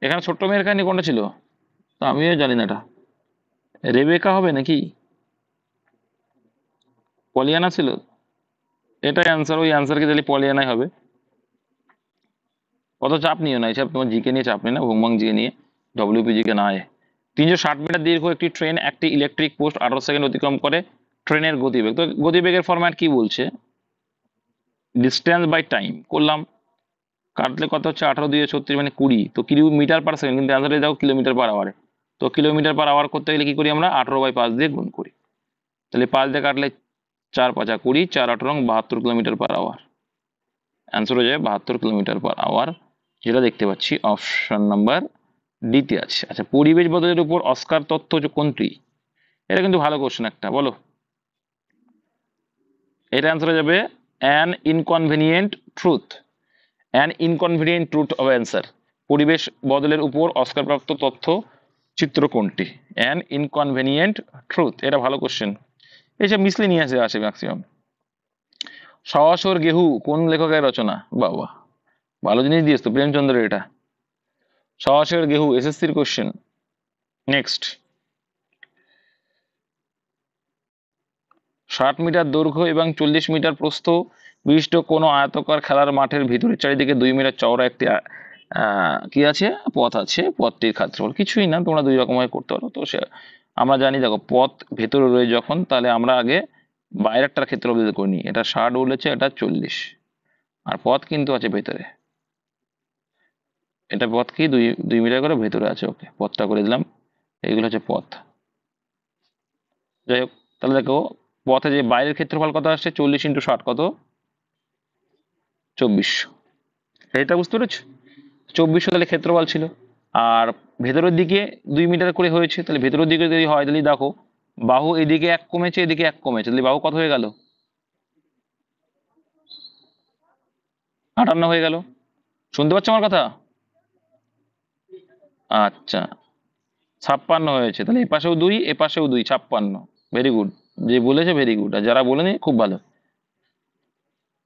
এখানে ছোট্ট মেহের কাহিনী কোনটা ছিল? তো আমিও জানি না এটা, রেবেকা হবে নাকি, পলিয়ানা ছিল? এটাই অ্যান্সার, ওই অ্যান্সারকে তাহলে পলিয়ানাই হবে। অত চাপ নিও না, এসব তোমার জিকে নিয়ে চাপ নেই না, ভুংবাং জিকে নিয়ে, ডব্লিউপি জিকে না হয়। 360 মিটার দীর্ঘ একটি ট্রেন একটি ইলেকট্রিক পোস্ট 18 সেকেন্ড অতিক্রম করে, ট্রেনের গতিবেগ, তো গতিবেগের ফরম্যাট কি বলছে, ডিস্টেন্স বাই টাইম করলাম, কাটলে কত হচ্ছে, 18 দিয়ে 36 মানে 20, তো কিলোমিটার/সেকেন্ড, কিন্তু অ্যান্সারে যাও কিলোমিটার/আওয়ারে। তো কিলোমিটার/আওয়ার করতে গেলে কি করি আমরা, 18/5 দিয়ে গুণ করি, তাহলে 5 দিয়ে কাটলে 4 5 20, 4 8 72 কিলোমিটার/আওয়ার, অ্যান্সার হয়ে যাবে 72 কিলোমিটার/আওয়ার, যেটা দেখতে পাচ্ছি অপশন নাম্বার ডিতে আছে। আচ্ছা, পরিবেশ বদলের উপর অস্কার তত্ত্ব কোনটি? এটা কিন্তু ভালো কোশ্চেন একটা, বলো। এটা অ্যান্সার হয়ে যাবে an inconvenient truth, an inconvenient truth হবে অ্যান্সার। পরিবেশ বদলের উপর অস্কারপ্রাপ্ত তথ্য চিত্র কোনটি? অ্যান ইনকনভেনিয়েন্ট ট্রুথ, এটা ভালো কোশ্চেন। এইসব মিসলিনিয়াসে আসে ম্যাক্সিমাম। সওয়াসর গেহু কোন লেখকের রচনা? বাবা, ভালো জিনিস দিয়েছ তো, প্রেমচন্দ্রের এটা। সওয়াসর গেহু এসএসসির কোশ্চেন। নেক্সট, 60 মিটার দৈর্ঘ্য এবং 40 মিটার প্রস্থ বিশিষ্ট কোন আয়তাকার খেলার মাঠের ভিতরের চারিদিকে 2 মিটার চওড়া একটি কি আছে, পথ আছে। পথটির ক্ষেত্রফল কিছুই না, তোমরা দুই রকমভাবে করতে পারো। তো সে আমরা জানি, দেখো পথ ভেতরে রয়ে যখন, তাহলে আমরা আগে বাইরেরটার ক্ষেত্রফল বের করে নিই। এটা 60 বলেছে, এটা 40, আর পথ কিন্তু আছে ভেতরে। এটা পথ কি 2 2 মিটার করে ভেতরে আছে। ওকে, পথটা করে দিলাম। এইগুলো হচ্ছে পথ। যাই হোক, তাহলে দেখো পথে যে বাইরের ক্ষেত্রফল কত আসছে, 40 × 60 কত? 2400। এটা বুঝতে পেরেছো? 2400 তাহলে ক্ষেত্রফল ছিল। আর ভেতরের দিকে 2 মিটার করে হয়েছে, তাহলে ভেতরের দিকে যদি হয়, তাহলে দেখো বাহু এদিকে 1 কমেছে, এদিকে 1 কমেছে, তাহলে বাহু কত হয়ে গেল? 58 হয়ে গেল। শুনতে পাচ্ছ আমার কথা? আচ্ছা, 56 হয়েছে, তাহলে এপাশেও 2, এপাশেও 2, 56। ভেরি গুড, যে বলেছে ভেরি গুড, আর যারা বলেনি খুব ভালো।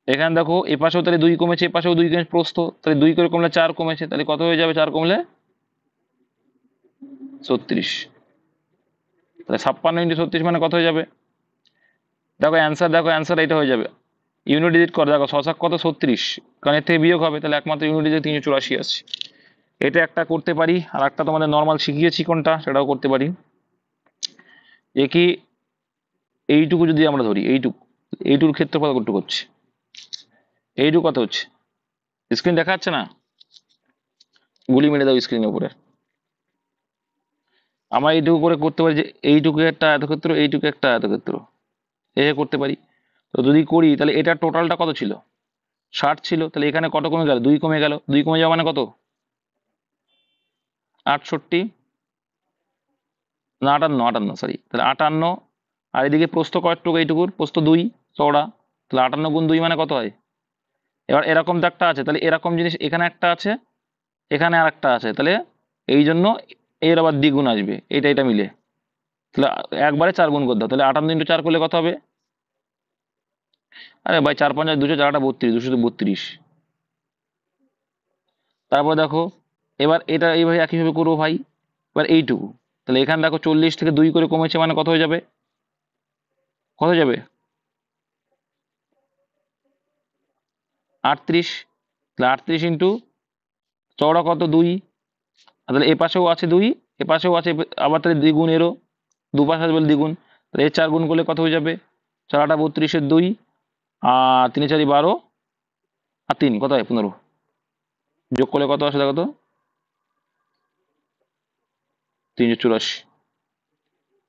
এখানে দেখো এপাশেও তাহলে 2 কমেছে, এপাশেও 2 কমেছে প্রস্থ, তাহলে 2 করে কমলে 4 কমেছে, তাহলে কত হয়ে যাবে 4 কমলে? 36। তাহলে 56 × 36 মানে কত হয়ে যাবে? দেখো অ্যান্সার, দেখো অ্যান্সার এটা হয়ে যাবে। ইউনিট ডিজিট করো, দেখো শশাক কত 36, কারণ এর থেকে বিয়োগ হবে, তাহলে একমাত্র ইউনিট ডিজিট 384 আসছে। এটা একটা করতে পারি, আর একটা তোমাদের নর্মাল শিখিয়েছি কোনটা, সেটাও করতে পারি। এ কি, এইটুকু যদি আমরা ধরি, এইটুকুর ক্ষেত্রফল কতটুকু হচ্ছে? এইটুকু কত হচ্ছে? স্ক্রিন দেখা যাচ্ছে না? গুলি মেরে দাও স্ক্রিনের উপরে। আমরা এইটুকু করে করতে পারি যে এইটুকু একটা আয়তক্ষেত্র, এইটুকু একটা আয়তক্ষেত্র, এ করতে পারি। তো যদি করি, তাহলে এটার টোটালটা কত ছিল? 60 ছিল, তাহলে এখানে কত কমে গেল? 2 কমে গেল। 2 কমে যাওয়া মানে কত? 68 না 58, 58 সরি, তাহলে 58। আর এদিকে প্রস্থ কতটুকু? এইটুকুর প্রস্থ 2 চওড়া, তাহলে 58 × 2 মানে কত হয়? এবার এরকম তো একটা আছে, তাহলে এরকম জিনিস এখানে একটা আছে, এখানে আর একটা আছে, তাহলে এই জন্য এর আবার দ্বিগুণ আসবে, এটা মিলে। তাহলে একবারে 4 গুণ করতে হবে, তাহলে 58 × 4 করলে কত হবে? আরে ভাই 4 5 200, 4 32, 232। তারপর দেখো, এবার এটা এইভাবে একইভাবে করবো ভাই। এবার এইটুকু, তাহলে এখানে দেখো 40 থেকে 2 করে কমেছে, মানে কত হয়ে যাবে? কত হয়ে যাবে? 38। তাহলে 38 ইন্টু চওড়া কত? 2। তাহলে এ পাশেও আছে 2, এ পাশেও আছে, আবার তাহলে দ্বিগুণ এরও, দুপাশে আছে বলে দ্বিগুণ, তাহলে এর 4 গুণ করলে কত হয়ে যাবে? 4 8 32, 2 আর 3 4 12, আর 3 কত হয়? 15। যোগ করলে কত আসে দেখো তো? 384।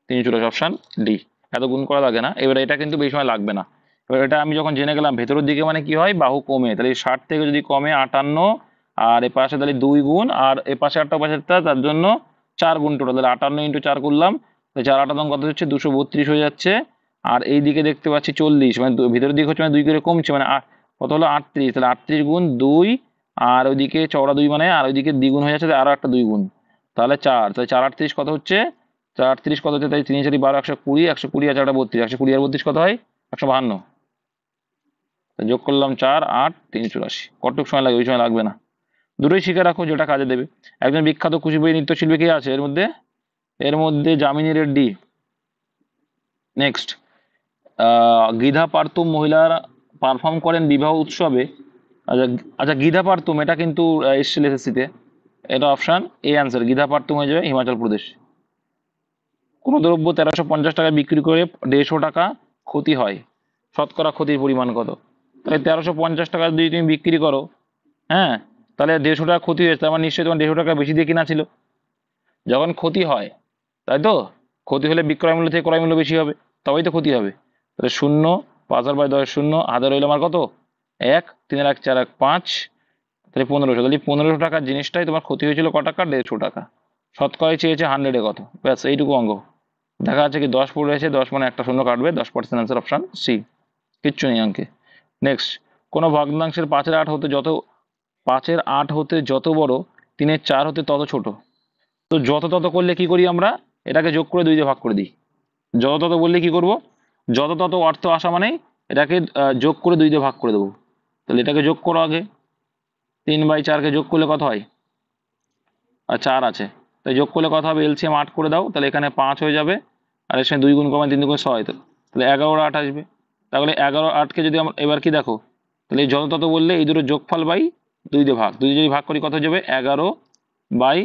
384 অপশান ডি। এত গুণ করা লাগে না। এবার এটা কিন্তু বেশি সময় লাগবে না। এবার এটা আমি যখন জেনে গেলাম ভেতরের দিকে মানে কি হয়, বাহু কমে, তাহলে 60 থেকে যদি কমে 58, আর এ পাশে তাহলে 2 গুণ, আর এ পাশে একটা পাশেরটা, তার জন্য 4 গুণ টোটাল, তাহলে 58 × 4 করলাম, 4 58 কত হচ্ছে? 232 হয়ে যাচ্ছে। আর এই দিকে দেখতে পাচ্ছি 40, মানে ভিতরের দিকে হচ্ছে মানে 2 করে কমছে, মানে কত হলো? 38। তাহলে 38 গুণ 2, আর ওইদিকে চওড়া 2 মানে, আর ওইদিকে দ্বিগুণ হয়ে যাচ্ছে, আরো একটা 2 গুণ, তাহলে 4। তাহলে 4 38 কত হচ্ছে? 4 38 কত হচ্ছে? তাই 3 4 12, 120, 120 আর 4 32, 120 আর 32 কত হয়? 152। যোগ করলাম 4 8 384। কতটুকু সময় লাগে? ওই সময় লাগবে না। দুটোই শিখে রাখো, যেটা কাজে দেবে। একজন বিখ্যাত কুচিপুড়ি নৃত্যশিল্পী কে আছে এর মধ্যে যামিনী রেড্ডি। নেক্সট, গিধা পারতুম মহিলারা পারফর্ম করেন বিবাহ উৎসবে। আচ্ছা, আচ্ছা গিধা পারতুম এটা কিন্তু এসেছিল এসএসসিতে। এটা অপশন এ অ্যান্সার, গিধা পারতুম হয়ে যাবে হিমাচল প্রদেশ। কোনো দ্রব্য 1350 টাকায় বিক্রি করে 150 টাকা ক্ষতি হয়, শতকরা ক্ষতির পরিমাণ কত? তাহলে 1350 টাকা যদি তুমি বিক্রি করো, হ্যাঁ, তাহলে 150 টাকা ক্ষতি হয়েছে, তার মানে নিশ্চয়ই তোমার 150 টাকা বেশি দিয়ে কিনা ছিল। যখন ক্ষতি হয়, তাই তো, ক্ষতি হলে বিক্রয় মূল্য থেকে ক্রয় মূল্য বেশি হবে, তবেই তো ক্ষতি হবে। তাহলে 0, 5 আর 10 0, হাজার হইলো আমার কত? 1, 3 1 4 1 5, তাহলে 1500। তাহলে 1500 টাকার জিনিসটাই তোমার ক্ষতি হয়েছিল ক টাকা? 150 টাকা। শতকরায় চেয়েছে 100-এ কত? ব্যাস এইটুকু অঙ্ক। দেখা যাচ্ছে কি 10 পড়ে আছে, 10 মানে একটা শূন্য কাটবে, 10% আনসার অপশন সি। কিচ্ছু নেই অঙ্কে। নেক্সট, কোনো ভগ্নাংশের 5/8 হতে যত 5/8 হতে যত বড় 3/4 হতে তত ছোট। তো যত তত করলে কি করি আমরা, এটাকে যোগ করে 2 দিয়ে ভাগ করে দিই। যত তত বললে কি করব, যত তত অর্থ আসা মানে এটাকে যোগ করে 2 দিয়ে ভাগ করে দেবো। তাহলে এটাকে যোগ করো আগে, 3/4কে যোগ করলে কত হয়, আর 4 আছে, তাই যোগ করলে কত হবে, এলসিএম 8 করে দাও, তাহলে এখানে 5 হয়ে যাবে, আর এর সঙ্গে 2 গুণ কমায় 3 দুগুণ 6, তাহলে 11 আর 8 আসবে। তাহলে 11 8কে যদি আমরা এবার কি দেখো, তাহলে এই যত তত বললে এই দুটো যোগফল বাই 2 দিয়ে ভাগ, 2 দিয়ে যদি ভাগ করি কত হয়ে যাবে, 11 বাই,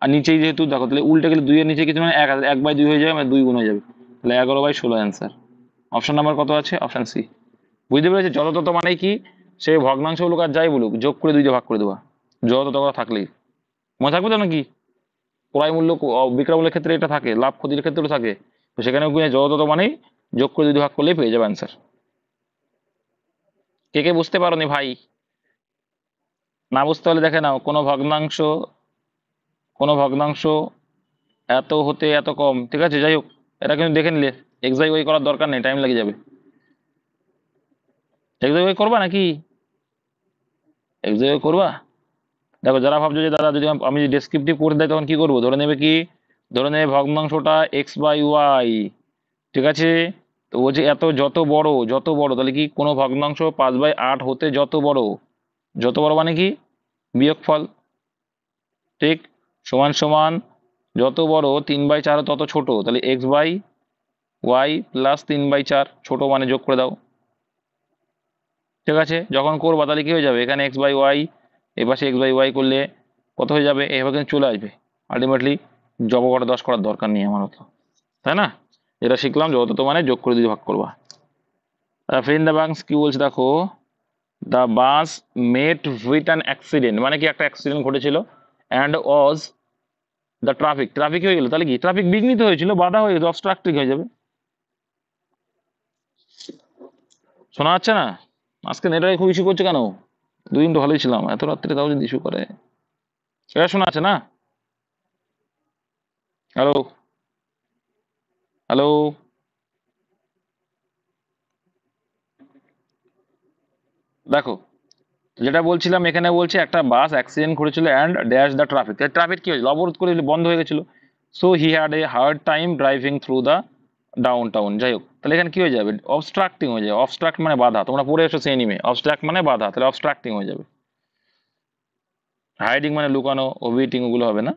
আর নিচেই যেহেতু দেখো তাহলে উল্টে গেলে 2 এর নিচে কিছু মানে 1/2 হয়ে যাবে, মানে 2 গুণ হয়ে যাবে, তাহলে 11/16 অ্যান্সার। অপশন নাম্বার কত আছে, অপশন সি। বুঝতে পেরেছি, যত তত মানে কি, সে ভগ্নাংশ বলুক আর যাই বলুক, যোগ করে 2 দিয়ে ভাগ করে দেওয়া, যত তত কথা থাকলেই। মনে থাকবে তো নাকি, ক্রয় মূল্য বিক্রয় মূল্যের ক্ষেত্রে এটা থাকে, লাভ ক্ষতির ক্ষেত্রেও থাকে, তো সেখানেও যত তত মানেই যোগ করে 2 দিয়ে ভাগ করলেই পেয়ে যাবে অ্যান্সার। কে কে বুঝতে পারোনি ভাই, না বুঝতে হলে দেখে নাও, কোনো ভগ্নাংশ এত হতে এত কম, ঠিক আছে, যাই হোক, এটা কিন্তু দেখে নিলে, এক্সাই ওয়াই করার দরকার নেই, টাইম লেগে যাবে। এক্সাই ওয়াই করবা নাকি, এক্সাই ওয়াই করবা? দেখো যারা ভাবছো যে দাদা যদি আমি ডেসক্রিপটিভ করে দেয় তখন কি করবো, ধরে নেবে কি, ধরে নেবে ভগ্নাংশটা x/y, ঠিক আছে, তো বলছে এত যত বড় তাহলে কি কোনো ভগ্নাংশ 5/8 হতে যত বড় মানে কি বিয়োগফল, ঠিক, সমান সমান যত বড় 3/4 তত ছোট, তাহলে x/y প্লাস 3/4, ছোট মানে যোগ করে দাও, ঠিক আছে, যখন করবা তাহলে কি হয়ে যাবে, এখানে x/y, এপাশে x/y করলে কত হয়ে যাবে, এভাবে কিন্তু চলে আসবে আলটিমেটলি, জব করা 10 করার দরকার নেই আমার অত, তাই না, যেটা শিখলাম যত তো মানে যোগ করে দিয়ে ভাগ করবা। ফিল ইন দ্য ব্ল্যাঙ্কস কি বলছে দেখো, the bus mate with an accident, মানে কি একটা অ্যাক্সিডেন্ট ঘটেছিল, অ্যান্ড ওয়াজ দ্য ট্রাফিক হয়ে গেল, তাহলে কি ট্রাফিক বিঘ্নিত হয়েছিল, বাধা হয়ে গেছে, অবস্ট্রাক্টিং হয়ে যাবে। শোনা যাচ্ছে না, আজকে নেটওয়ার্ক খুব ইস্যু করছে কেন, দুদিন তো ভালোই ছিলাম, এত রাত্রে তাও যদি ইস্যু করে, সেটা শোনা আছে না, হ্যালো হ্যালো, দেখো যেটা বলছিলাম, এখানে বলছে একটা বাস অ্যাক্সিডেন্ট করেছিল and dash the traffic, traffic কি হয়েছিল, অবরোধ করে বন্ধ হয়ে গেছিল, so he had a hard time driving through the down town, যাই হোক, তাহলে এখানে কি হয়ে যাবে, অবস্ট্রাক্টিং হয়ে যাবে, অবস্ট্রাক্ট মানে বাধা, তোমরা পড়ে এসো সেনিমে, অবস্ট্রাক্ট মানে বাধা, তাহলে অবস্ট্রাক্টিং হয়ে যাবে, হাইডিং মানে লুকানো, ওভিটিং ওগুলো হবে না।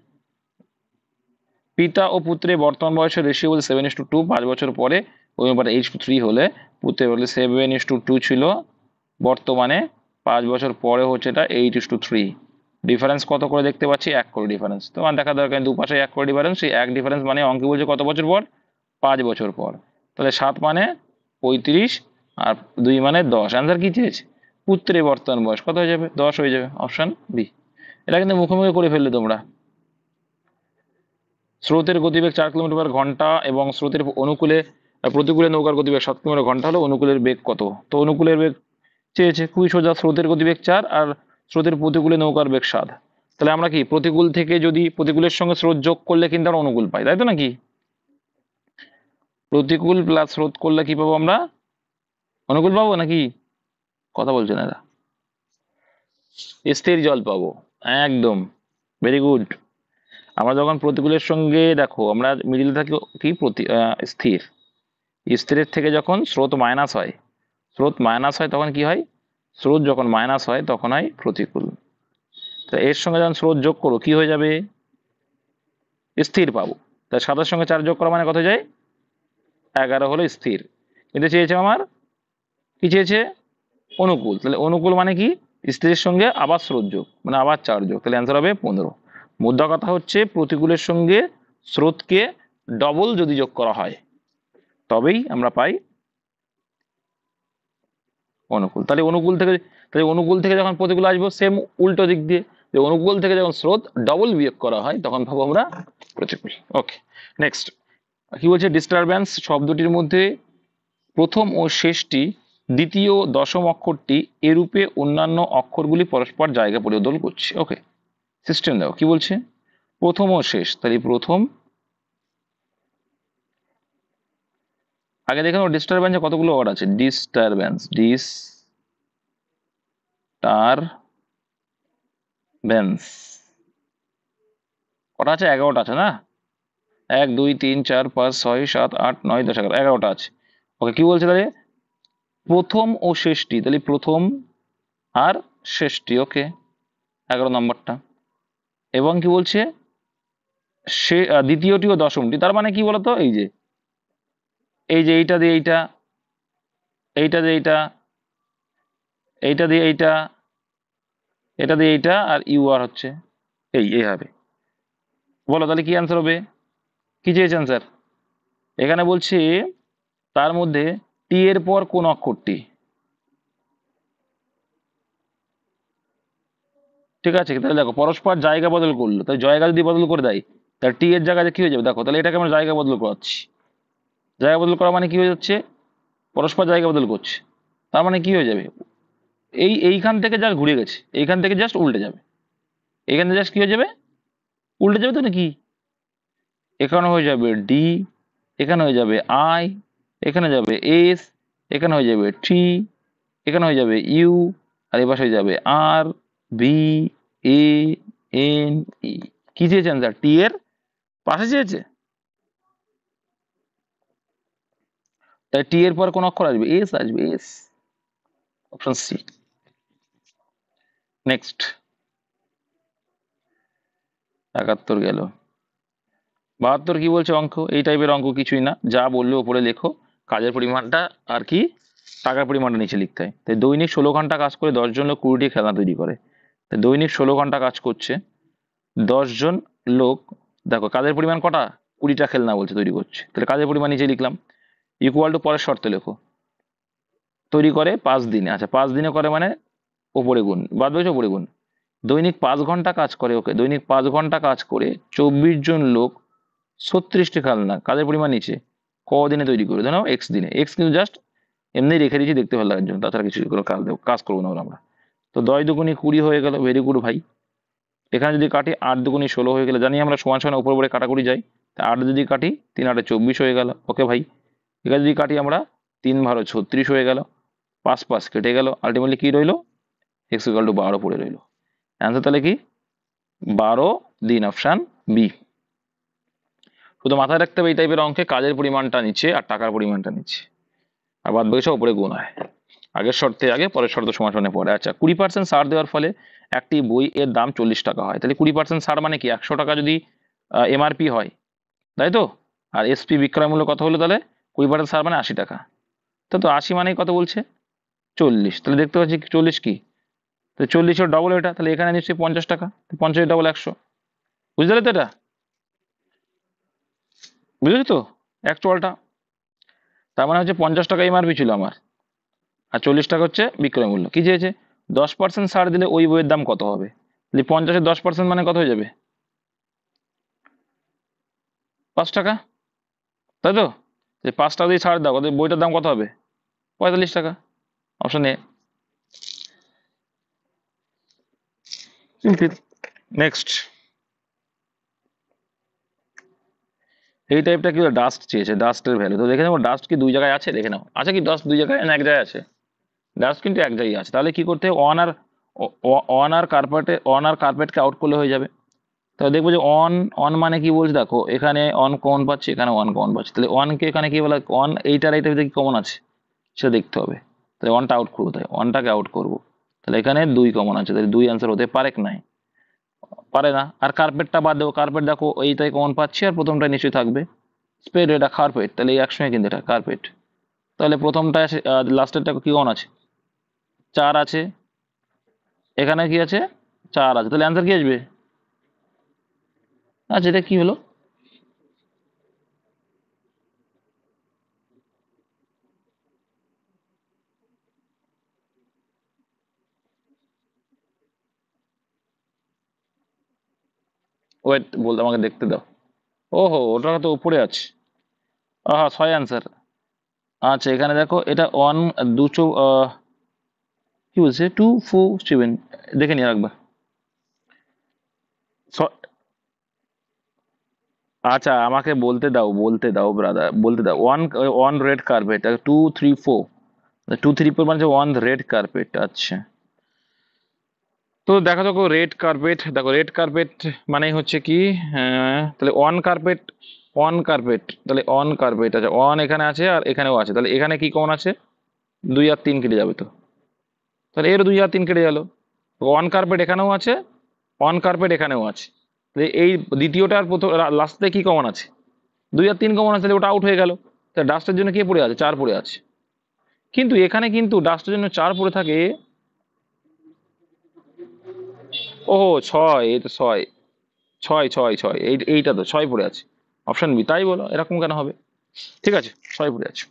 পিতা ও পুত্রের বর্তমান বয়সের রেশিও বলছে 7:2, 5 বছর পরে ওই অনুপাতে 8:3 হলে, পুত্রের বলে 7:2 ছিল, বর্তমানে 5 বছর পরে হচ্ছে এটা 8:3, ডিফারেন্স কত করে দেখতে পাচ্ছি, 1 করে ডিফারেন্স, তোমার দেখা দরকার, দুপাশে 1 করে ডিফারেন্স, সেই 1 ডিফারেন্স মানে অঙ্কে বলছে কত বছর পর, 5 বছর পর, তাহলে 7 মানে 35, আর 2 মানে 10, অ্যান্সার কি চেয়েছে, পুত্রের বর্তমান বয়স কত হয়ে যাবে, 10 হয়ে যাবে, অপশন বি। এটা কিন্তু মুখোমুখি করে ফেললে তোমরা। স্রোতের গতিবেগ 4 কিলোমিটার/ঘন্টা এবং স্রোতের অনুকূলে প্রতিকূলে নৌকার গতিবেগ 7 কিলোমিটার/ঘন্টা হলে অনুকূলের বেগ কত, তো অনুকূলের বেগ চেয়েছে, খুবই সোজা, স্রোতের গতিবেগ 4 আর স্রোতের প্রতিকূলে নৌকার বেগ 7, তাহলে আমরা কি প্রতিকূল থেকে যদি প্রতিকূলের সঙ্গে স্রোত যোগ করলে কিন্তু আমরা অনুকূল পাই, তাই তো নাকি, প্রতিকূল প্লাস স্রোত করলে কি পাবো আমরা, অনুকূল পাবো নাকি, কথা বলছে না এরা, স্থির জল পাবো, একদম, ভেরি গুড। আমরা যখন প্রতিকূলের সঙ্গে দেখো আমরা মিডিলে থাকি কি স্থির, স্থিরের থেকে যখন স্রোত মাইনাস হয়, তখন কি হয়, স্রোত যখন মাইনাস হয় তখন হয় প্রতিকূল, তো এর সঙ্গে যখন স্রোত যোগ করো কি হয়ে যাবে, স্থির পাবো, তাই 7-এর সঙ্গে 4 যোগ করা মানে কত যায়, 11 হলো স্থির, কিন্তু চেয়েছে আমার কি চেয়েছে, অনুকূল, তাহলে অনুকূল মানে কি, স্থিরের সঙ্গে আবার স্রোত যোগ মানে আবার 4 যোগ, তাহলে অ্যান্সার হবে 15। মুদ্রা কথা হচ্ছে প্রতিকূলের সঙ্গে স্রোতকে ডবল যদি যোগ করা হয় তবেই আমরা পাই অনুকূল, তাহলে অনুকূল থেকে যখন প্রতিকূল আসবো সেম উল্টো দিক দিয়ে, যে অনুকূল থেকে যখন স্রোত ডবল বিয়োগ করা হয় তখন পাবো আমরা প্রতিকূল। ওকে, নেক্সট কি বলছে, ডিস্টারবেন্স শব্দটির মধ্যে প্রথম ও শেষটি দ্বিতীয় দশম অক্ষরটি এরূপে অন্যান্য অক্ষরগুলি পরস্পর জায়গা পরিবর্তন করছে। ওকে, সিস্টেম দাও কি বলছে, প্রথম ও শেষ, তাহলে প্রথম, আগে দেখে ডিস্টারবেন্সে কতগুলো ওয়ার্ড আছে, ডিস্টারবেন্স, কটা আছে? 11টা আছে না? 1 2 3 4 5 6 7 8 9 10 11, 11টা আছে। ওকে, কি বলছে তাহলে? প্রথম ও শেষটি, তাহলে প্রথম আর শেষটি। ওকে, 11 নম্বরটা। এবং কি বলছে? সে দ্বিতীয়টি ও দশমটি, তার মানে কি বলতো? এই যে এইটা দিয়ে এইটা, এইটা দিয়ে এইটা, এইটা দিয়ে এইটা, এটা দিয়ে এইটা, আর ইউ আর হচ্ছে এই হবে। বলো তাহলে কি অ্যান্সার হবে? কি চেয়েছে অ্যান্সার? এখানে বলছে তার মধ্যে টি এর পর কোন অক্ষরটি, ঠিক আছে? তাহলে দেখো পরস্পর জায়গা বদল করলো, তাই জায়গা যদি বদল করে দেয় তাহলে টি এর জায়গায় কি হয়ে যাবে? দেখো তাহলে এটাকে আমরা জায়গা বদল করাচ্ছি। জায়গা বদল করা মানে কি হয়ে যাচ্ছে? পরস্পর জায়গা বদল করছে, তার মানে কি হয়ে যাবে? এইখান থেকে যা ঘুরে গেছে, এইখান থেকে জাস্ট উল্টে যাবে। এখানে জাস্ট কি হয়ে যাবে? উল্টে যাবে তো নাকি? এখানে হয়ে যাবে ডি, এখানে হয়ে যাবে আই, এখানে যাবে এস, এখানে হয়ে যাবে টি, এখানে হয়ে যাবে ইউ, আর এবার হয়ে যাবে আর, বি, এ, এন, ই। কি চেয়েছে অ্যান্সার? টি এর পাশে চেয়েছে, তাই টি এর পর কোন অক্ষর আসবে? এস আসবে, এস। Option C. নেক্সট 71 গেল। 72 কি বলছে? অঙ্ক, এই টাইপের অঙ্ক কিছুই না, যা বললে ওপরে লেখো, কাজের পরিমাণটা আর কি টাকার পরিমাণটা নিচে লিখতে হয়। তাই দৈনিক 16 ঘন্টা কাজ করে 10 জন লোক 20টি খেলনা তৈরি করে। তাই দৈনিক 16 ঘন্টা কাজ করছে 10 জন লোক। দেখো কাজের পরিমাণ কটা? 20টা খেলনা বলছে তৈরি করছে, তাহলে কাজের পরিমাণ নিচে লিখলাম। ইকুয়াল টু পরের শর্তে লেখো, তৈরি করে 5 দিনে। আচ্ছা 5 দিনে করে মানে ওপরে গুণ, বাদ বাকি ওপরে গুণ। দৈনিক 5 ঘন্টা কাজ করে, ওকে, দৈনিক 5 ঘন্টা কাজ করে 24 জন লোক 36টি খেলনা, কাজের পরিমাণ নিচে, কদিনে তৈরি করে? ধরো এক্স দিনে। এক্স কিন্তু জাস্ট এমনি রেখে দিয়েছি দেখতে ভালো লাগার জন্য, তাছাড়া কিছু কোনো কাজ করবো না আমরা। তো 10 দুগুণি 20 হয়ে গেল, ভেরি গুড ভাই। এখানে যদি কাটি 8 দুগুণি 16 হয়ে গেলে, জানি আমরা সমান সমান উপর উপরে কাটাকুটি যাই, তা 8 যদি কাটি 3 8 24 হয়ে গেল, ওকে ভাই। এখানে যদি কাটি আমরা 3 12 36 হয়ে গেল, 5 5 কেটে গেল, আলটিমেটলি কি রইলো? এক্স ইকুয়াল টু 12 পড়ে রইলো। অ্যান্সার তাহলে কি? 12 দিন, অপশান বি। শুধু মাথায় রাখতে হবে এই টাইপের অঙ্কে কাজের পরিমাণটা নিচে আর টাকার পরিমাণটা নিচে, আর বাদ বাকি সব উপরে গুণ হয়। আগের শর্তে আগে, পরের শর্ত সমান সমানে পরে। আচ্ছা 20% ছাড় দেওয়ার ফলে একটি বই এর দাম 40 টাকা হয়, তাহলে 20% ছাড় মানে কি? 100 টাকা যদি এমআরপি হয়, তাই তো? আর এসপি বিক্রয় মূল্য কত হলো তাহলে? 20% ছাড় মানে 80 টাকা। তো 80 মানে কত বলছে? 40। তাহলে দেখতে পাচ্ছি 40 কি, তো 40 ডবল এটা, তাহলে এখানে নিশ্চয়ই 50 টাকা, 50 ডবল 100। বুঝতে পারলে তো? এটা বুঝেছো তো অ্যাকচুয়ালটা? তার মানে হচ্ছে 50 টাকা এমআরপি ছিল আমার, আর 40 টাকা হচ্ছে বিক্রয় মূল্য। কি চেয়েছে? 10% ছাড় দিলে ওই বইয়ের দাম কত হবে? 50-এর 10% মানে কত হয়ে যাবে? 5 টাকা, তাই তো? 5 টাকা দিয়ে ছাড় দাও, ওদের বইটার দাম কত হবে? 45 টাকা। Option A. সিম্পল। নেক্সট এই টাইপটা কি ডাস্ট চেয়েছে, ডাস্টের ভ্যালু। তো দেখে নেবো ডাস্ট কি 2 জায়গায় আছে, দেখে নাও। আছে কি ডাস্ট 2 জায়গায় না এক জায়গায় আছে? ডাস্ট কিন্তু এক জায়গায় আছে। তাহলে কি করতে হবে? অন আর কার্পেটকে আউট করলে হয়ে যাবে। তাহলে দেখবো যে অন, অন মানে কি বলছে? দেখো এখানে অন কমন পাচ্ছি, এখানে অন কমন পাচ্ছি, তাহলে অনকে এখানে কি বলা? অন এইটার ভিতরে কি কমন আছে সেটা দেখতে হবে। তাহলে অনটা আউট করবো, তাই অনটাকে আউট করবো। তাহলে এখানে 2 কমন আছে, তাহলে 2 অ্যান্সার হতে পারে কি নাই? পারে না। আর কার্পেটটা বাদ দেবো, কার্পেট দেখো এইটাই কমন পাচ্ছি, আর প্রথমটা নিশ্চয়ই থাকবে। স্পেড, এটা কার্পেট, তাহলে এই একসঙ্গে কিন্তু এটা কার্পেট। তাহলে প্রথমটা লাস্টেরটা কি কমন আছে? 4 আছে, এখানে কি আছে? 4 আছে, তাহলে অ্যান্সার কি আসবে? আচ্ছা এটা কি হলো? ওয়েট, বলতে আমাকে দেখতে দাও। ওহো, ওটা তো উপরে আছে। হ্যাঁ 6 অ্যান্সার। আচ্ছা এখানে দেখো এটা অন, দুটো কি বলছে? 2 4 7, দেখে নিয়ে রাখবা। আচ্ছা আমাকে বলতে দাও, বলতে দাও ব্রাদার, বলতে দাও। ওয়ান, অন রেড কার্পেট, 2 3 4, 2 3 4 মানে ওয়ান রেড কার্পেট। আচ্ছা তো দেখো দেখো রেড কার্পেট, দেখো রেড কার্পেট মানে হচ্ছে কি, তাহলে অন কার্পেট, অন কার্পেট, তাহলে অন কার্পেট আছে, অন এখানে আছে আর এখানেও আছে, তাহলে এখানে কি কমন আছে, 2 আর 3 কেটে যাবে, তো তাহলে এর 2 আর 3 কেটে গেল। অন কার্পেট এখানেও আছে, অন কার্পেট এখানেও আছে, তাহলে এই দ্বিতীয়টার প্রথম লাস্টে কি কমন আছে, 2 আর 3 কমন আছে, তাহলে ওটা আউট হয়ে গেল। তাহলে ডাস্টের জন্য কে পড়ে আছে, 4 পড়ে আছে। কিন্তু এখানে কিন্তু ডাস্টের জন্য 4 পড়ে থাকে, ওহো 6, এই তো 6, 6 6 6, এইটা তো 6 পড়ে আছে, অপশন বি। তাই বলো, এরকম কেন হবে? ঠিক আছে, 6 পড়ে আছে।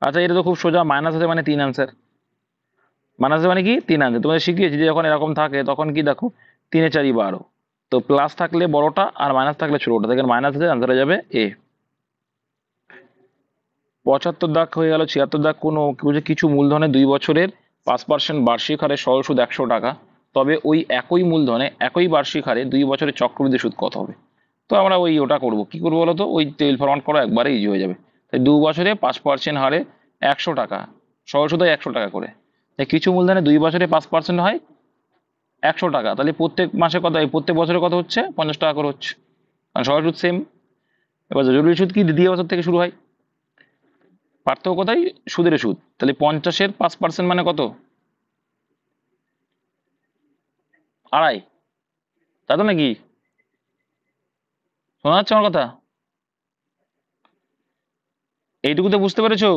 আচ্ছা, এটা তো খুব সোজা, মাইনাস আছে মানে 3 আনসার, মাইনাস আছে মানে কি 3 আনসার। তোমাদের শিখিয়েছি যে যখন এরকম থাকে তখন কি দেখো, 3 এ 4 12, তো প্লাস থাকলে বড়টা আর মাইনাস থাকলে ছোটটা, দেখেন মাইনাস আছে, আনসার হয়ে যাবে এ। 75 দাগ হয়ে গেল। 76 দাগ, কোনো কিছু মূলধনে 2 বছরের 5% বার্ষিক হারে সরল সুদ 100 টাকা, তবে ওই একই মূলধনে একই বার্ষিক হারে 2 বছরের চক্রবৃদ্ধি সুদ কত হবে? তো আমরা ওটা করব, কি করবো বলো তো, ওই টেবিল ফরম্যাট করা একবারে ইজি হয়ে যাবে। তাই 2 বছরে 5% হারে 100 টাকা, সরল সুদ 100 টাকা করে, তাই কিছু মূলধনে 2 বছরে 5% হয় 100 টাকা, তাহলে প্রত্যেক মাসে কত, প্রত্যেক বছরে কত হচ্ছে, 50 টাকা করে হচ্ছে, কারণ সরল সুদ সেম। এবার জরুরি সুদ কি দ্বিতীয় বছর থেকে শুরু হয়, পার্থক্য কোথায়, সুদের সুদ। তাহলে 50-এর 5% মানে কত, 2.5, তাই তো নাকি? শোনা যাচ্ছে আমার কথা? এইটুকুতে বুঝতে পেরেছো?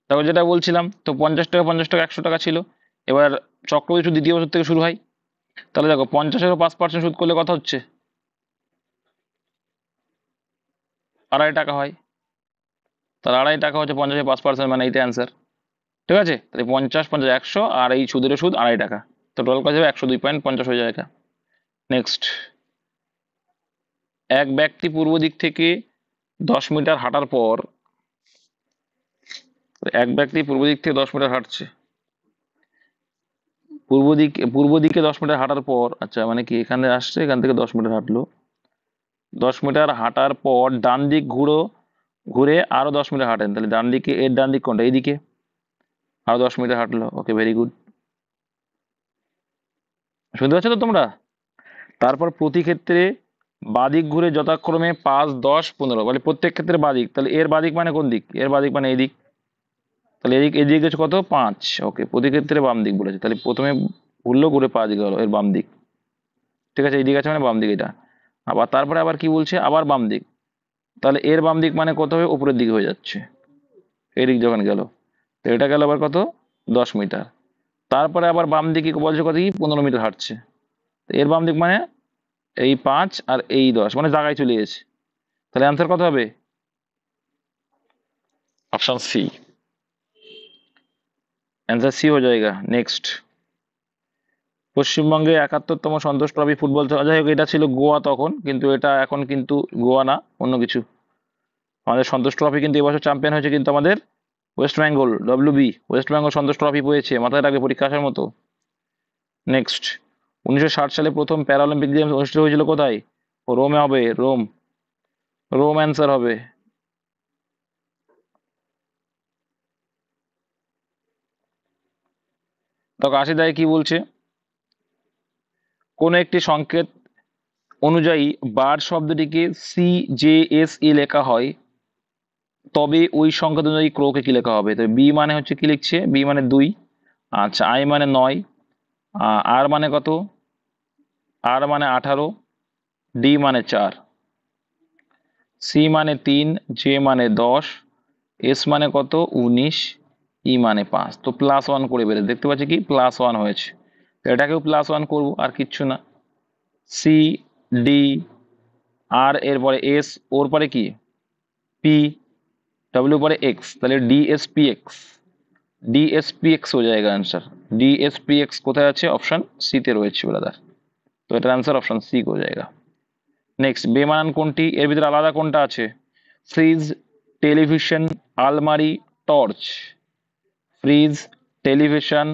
তারপর যেটা বলছিলাম, তো 50 টাকা 50 টাকা 100 টাকা ছিল, এবার চক্রবৃদ্ধি সুদ দ্বিতীয় বছর থেকে শুরু হয়, তাহলে দেখো 50-এরও 5% সুদ করলে কত হচ্ছে, 2.5 টাকা হয়, তাহলে 2.5 টাকা হচ্ছে 50-এর 5%, মানে এইটা অ্যান্সার। ঠিক আছে, তাহলে 50 50 100, আর এই সুদের সুদ 2.5 টাকা, তো টোটাল কত যাবে, 102.50 হয়ে যাবে এটা। নেক্সট, এক ব্যক্তি পূর্ব দিক থেকে 10 মিটার হাঁটার পর, এক ব্যক্তি পূর্ব দিক থেকে 10 মিটার হাঁটছে, পূর্ব দিকে 10 মিটার হাঁটার পর, আচ্ছা মানে কি এখানে আসছে, এখান থেকে 10 মিটার হাঁটলো, 10 মিটার হাঁটার পর ডান দিক ঘুরে আরো 10 মিটার হাঁটেন, তাহলে ডান দিকে, এর ডান দিক কোনটা, এইদিকে, আরো 10 মিটার হাঁটলো, ওকে ভেরি গুড। শুনতে পাচ্ছ তো তোমরা? তারপর প্রতি ক্ষেত্রে বাদিক ঘুরে যথাক্রমে 5 10 15, বলে প্রত্যেক ক্ষেত্রে বাদিক, তাহলে এর বাদিক মানে কোন দিক, এর বাদিক মানে এই দিক, তাহলে এদিক হচ্ছে কত, 5, ওকে। প্রতি ক্ষেত্রে বাম দিক বলেছে, তাহলে প্রথমে ঘুরলো, ঘুরে 5 গেল, এর বাম দিক। ঠিক আছে, এই দিক আছে মানে বাম দিক এটা। আবার তারপরে আবার কি বলছে, আবার বাম দিক, তাহলে এর বাম দিক মানে কত হবে, উপরের দিকে হয়ে যাচ্ছে, এদিক যখন গেল, তো এটা গেল আবার কত, 10 মিটার। তারপরে আবার বাম দিকে বলছে কত কি, 15 মিটার হাঁটছে, তো এর বাম দিক মানে এই 5 আর এই 10, মানে জায়গায় চলে গেছে, তাহলে অ্যান্সার কত হবে, অপশন সি, অ্যান্সার সি হয়ে যায়গা। নেক্সট, পশ্চিমবঙ্গে 71তম সন্তোষ ট্রফি ফুটবল খেলা, যাই হোক এটা ছিল গোয়া তখন, কিন্তু এটা এখন কিন্তু গোয়া না, অন্য কিছু। আমাদের সন্তোষ ট্রফি কিন্তু এবছর চ্যাম্পিয়ন হয়েছে কিন্তু আমাদের ওয়েস্ট বেঙ্গল, ডব্লিউবি ওয়েস্ট বেঙ্গল সন্তোষ ট্রফি পেয়েছে, মাথায় রাখবে, পরীক্ষা আসার মতো। নেক্সট, 1960 সালে প্রথম প্যারালিম্পিক গেমস অনুষ্ঠিত হয়েছিল কোথায়, রোমে হবে, রোম, রোম অ্যান্সার হবে। তখন 80 দায় কি বলছে, কোন একটি সংকেত অনুযায়ী বার শব্দটিকে CJSE লেখা হয়, তবে ওই সংকেত অনুযায়ী ক্রোকে কি লেখা হবে, তো বি মানে হচ্ছে কি লিখছে, বি মানে 2, আচ্ছা আই মানে 9, আর মানে কত, আর মানে 18, ডি মানে 4, সি মানে 3, জে মানে 10, এস মানে কত 19, ই মানে 5, তো +1 করে বেড়ে দেখতে পাচ্ছি কি +1 হয়েছে, তো এটাকেও +1 করবো, আর কিচ্ছু না। সি, ডি, আর এরপরে এস, ওর পরে কি পি, ডব্লিউ পরে এক্স, তাহলে DSPX, DSPX हो जाएगा आंसर। DSPX কোথায় আছে, অপশন সি তে রয়েছে ব্রাদার, তো এটার আনসার অপশন সি হয়ে যায়গা। নেক্সট, বেমানান কোনটি, এর ভিতরে আলাদা কোনটা আছে, ফ্রিজ, টেলিভিশন, আলমারি, টর্চ, ফ্রিজ, টেলিভিশন,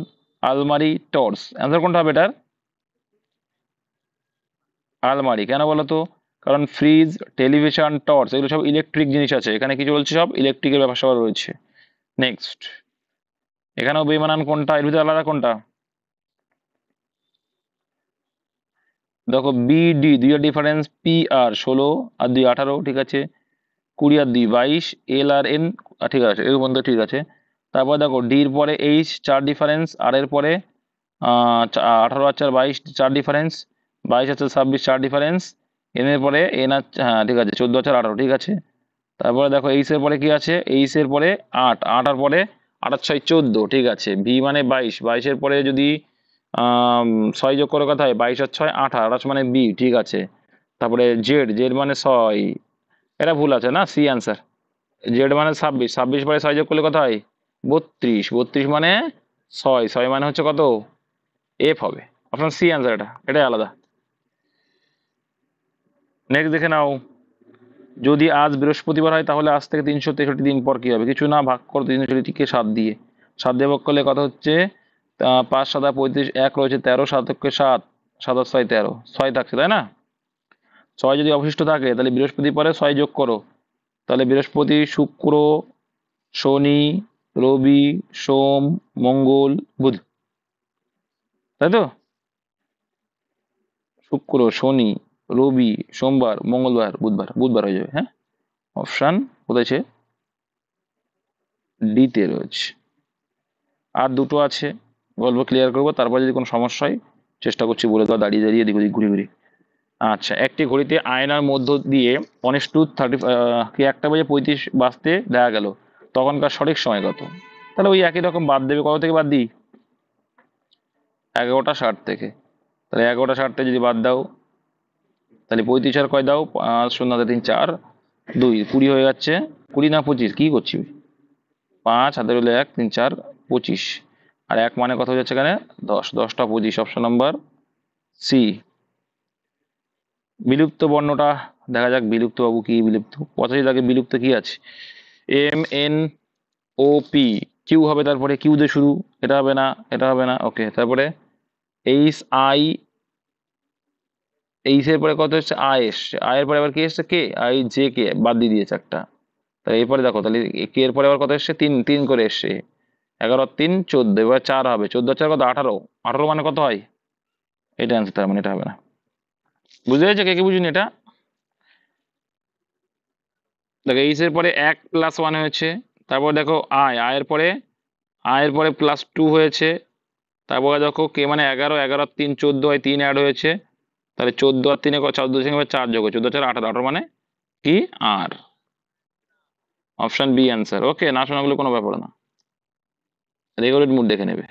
আলমারি, টর্চ, অ্যান্সার কোনটা হবে এটার, আলমারি। কেন বলো তো, কারণ ফ্রিজ, টেলিভিশন, টর্চ এগুলো সব ইলেকট্রিক জিনিস আছে, এখানে কি চলছে, সব ইলেকট্রিকের ব্যাপার স্যাপার রয়েছে, নেক্সট, এখানেও বেমানান কোনটা, এর ভিতরে আলাদা কোনটা? দেখো বিডি, দুইয়ের ডিফারেন্স, পি আর 16 আর 2 18, ঠিক আছে। 20 আর 2 22, এল আর এন, ঠিক আছে, এর পর্যন্ত ঠিক আছে। তারপর দেখো ডির পরে এইচ 4 ডিফারেন্স, আর এর পরে 18 আর 4 22 4 ডিফারেন্স, 22 আর 26 4 ডিফারেন্স, এন এর পরে এন আর, হ্যাঁ ঠিক আছে, 14 আর 18, ঠিক আছে। তারপরে দেখো এইচ এর পরে কি আছে, এইচ এর পরে 8, 8 আর পরে 8 আর 6 14, ঠিক আছে। ভি মানে 22, 22 এর পরে যদি 6 যোগ করে কথা হয়, 22 আর 6 28, 28 মানে বি, ঠিক আছে। তারপরে জেড, জেড মানে 6, এটা ভুল আছে না, সি অ্যান্সার। জেড মানে 26, 26 পরে 6 যোগ করলে কত হয়, 32, 32 মানে 6, 6 মানে হচ্ছে কত, এফ হবে। অপশন সি অ্যান্সার, এটাই আলাদা। নেক্সট দেখে নাও, যদি আজ বৃহস্পতিবার হয় তাহলে আজ থেকে 363 দিন পর কি হবে? কিছু না, ভাগ করো 363কে 7 দিয়ে, 7 দিয়ে ভাগ করলে কথা হচ্ছে 5 7 35, 1 রয়েছে 13, 7 7, 7 আর 6 13, 6 থাকছে তাই না? 6 যদি অবশিষ্ট থাকে তাহলে বৃহস্পতির পরে 6 যোগ করো, তাহলে বৃহস্পতি, শুক্র, শনি, রবি, সোম, মঙ্গল, বুধ, তাই তো? শুক্র, শনি, রবি, সোমবার, মঙ্গলবার, বুধবার, বুধবার হয়ে যাবে, হ্যাঁ। অপশান কোথায়, ডিতে রয়েছে। আর দুটো আছে, বলবো ক্লিয়ার করবো, তারপর যদি কোনো সমস্যা হয় চেষ্টা করছি বলে দেওয়া, দাঁড়িয়ে দাঁড়িয়ে এদিক ওদিক ঘুরে ঘুরে। আচ্ছা, একটি ঘড়িতে আয়নার মধ্য দিয়ে 1:30 কি 1:35 বাজতে দেখা গেল, তখনকার সঠিক সময় কত? তাহলে ওই একই রকম বাদ দেবে, কত থেকে বাদ দিই, 11:60 থেকে। তাহলে 11:60 যদি বাদ দাও, তাহলে 35 আর কয় দাও, 5 0 3 4 2 20 হয়ে যাচ্ছে। 20 না 25, কি করছি, 5 হাতে হলো 1 3 4 25, আর 1 মানে কত হয়ে যাচ্ছে এখানে 10, 10টা 25, অপশন নাম্বার সি। বিলুপ্ত বর্ণটা দেখা যাক, বিলুপ্ত বাবু কি বিলুপ্ত, 85 দাগে বিলুপ্ত কি আছে, M N O P, Q হবে, তারপরে কিউ দিয়ে শুরু, এটা হবে না, এটা হবে না, ওকে। তারপরে এইচ আই, এইচ এর পরে কত হচ্ছে, আই এসছে, আই এর পরে আবার কি এসছে, কে, আই জে কে বাদ দিয়ে দিয়েছে একটা। তাহলে এরপরে দেখো, তাহলে কে এর পরে আবার কত এসছে, 3, 3 করে এসছে, 11 3 14, এবার 4 হবে, 14 4 কত, 18, 18 মানে কত হয়, এটা অ্যান্সার, তার মানে এটা হবে না। বুঝতে পেরেছো, কে কে বুঝিনি এটা? দেখো এইচ এর পরে 1 + 1 হয়েছে, তারপর দেখো আয়ের পরে +2 হয়েছে, তারপরে দেখো কে মানে 11, 11 আর 3 14 হয়, 3 অ্যাড হয়েছে, তাহলে 14 আর 3 14 সঙ্গে 4 যোগ হয়, 14 4 18, 18 মানে কি, আর। অপশন বি অ্যান্সার, ওকে, না শোনাগুলো কোনো ব্যাপার না, রেগুলেট মুড দেখে নেবে।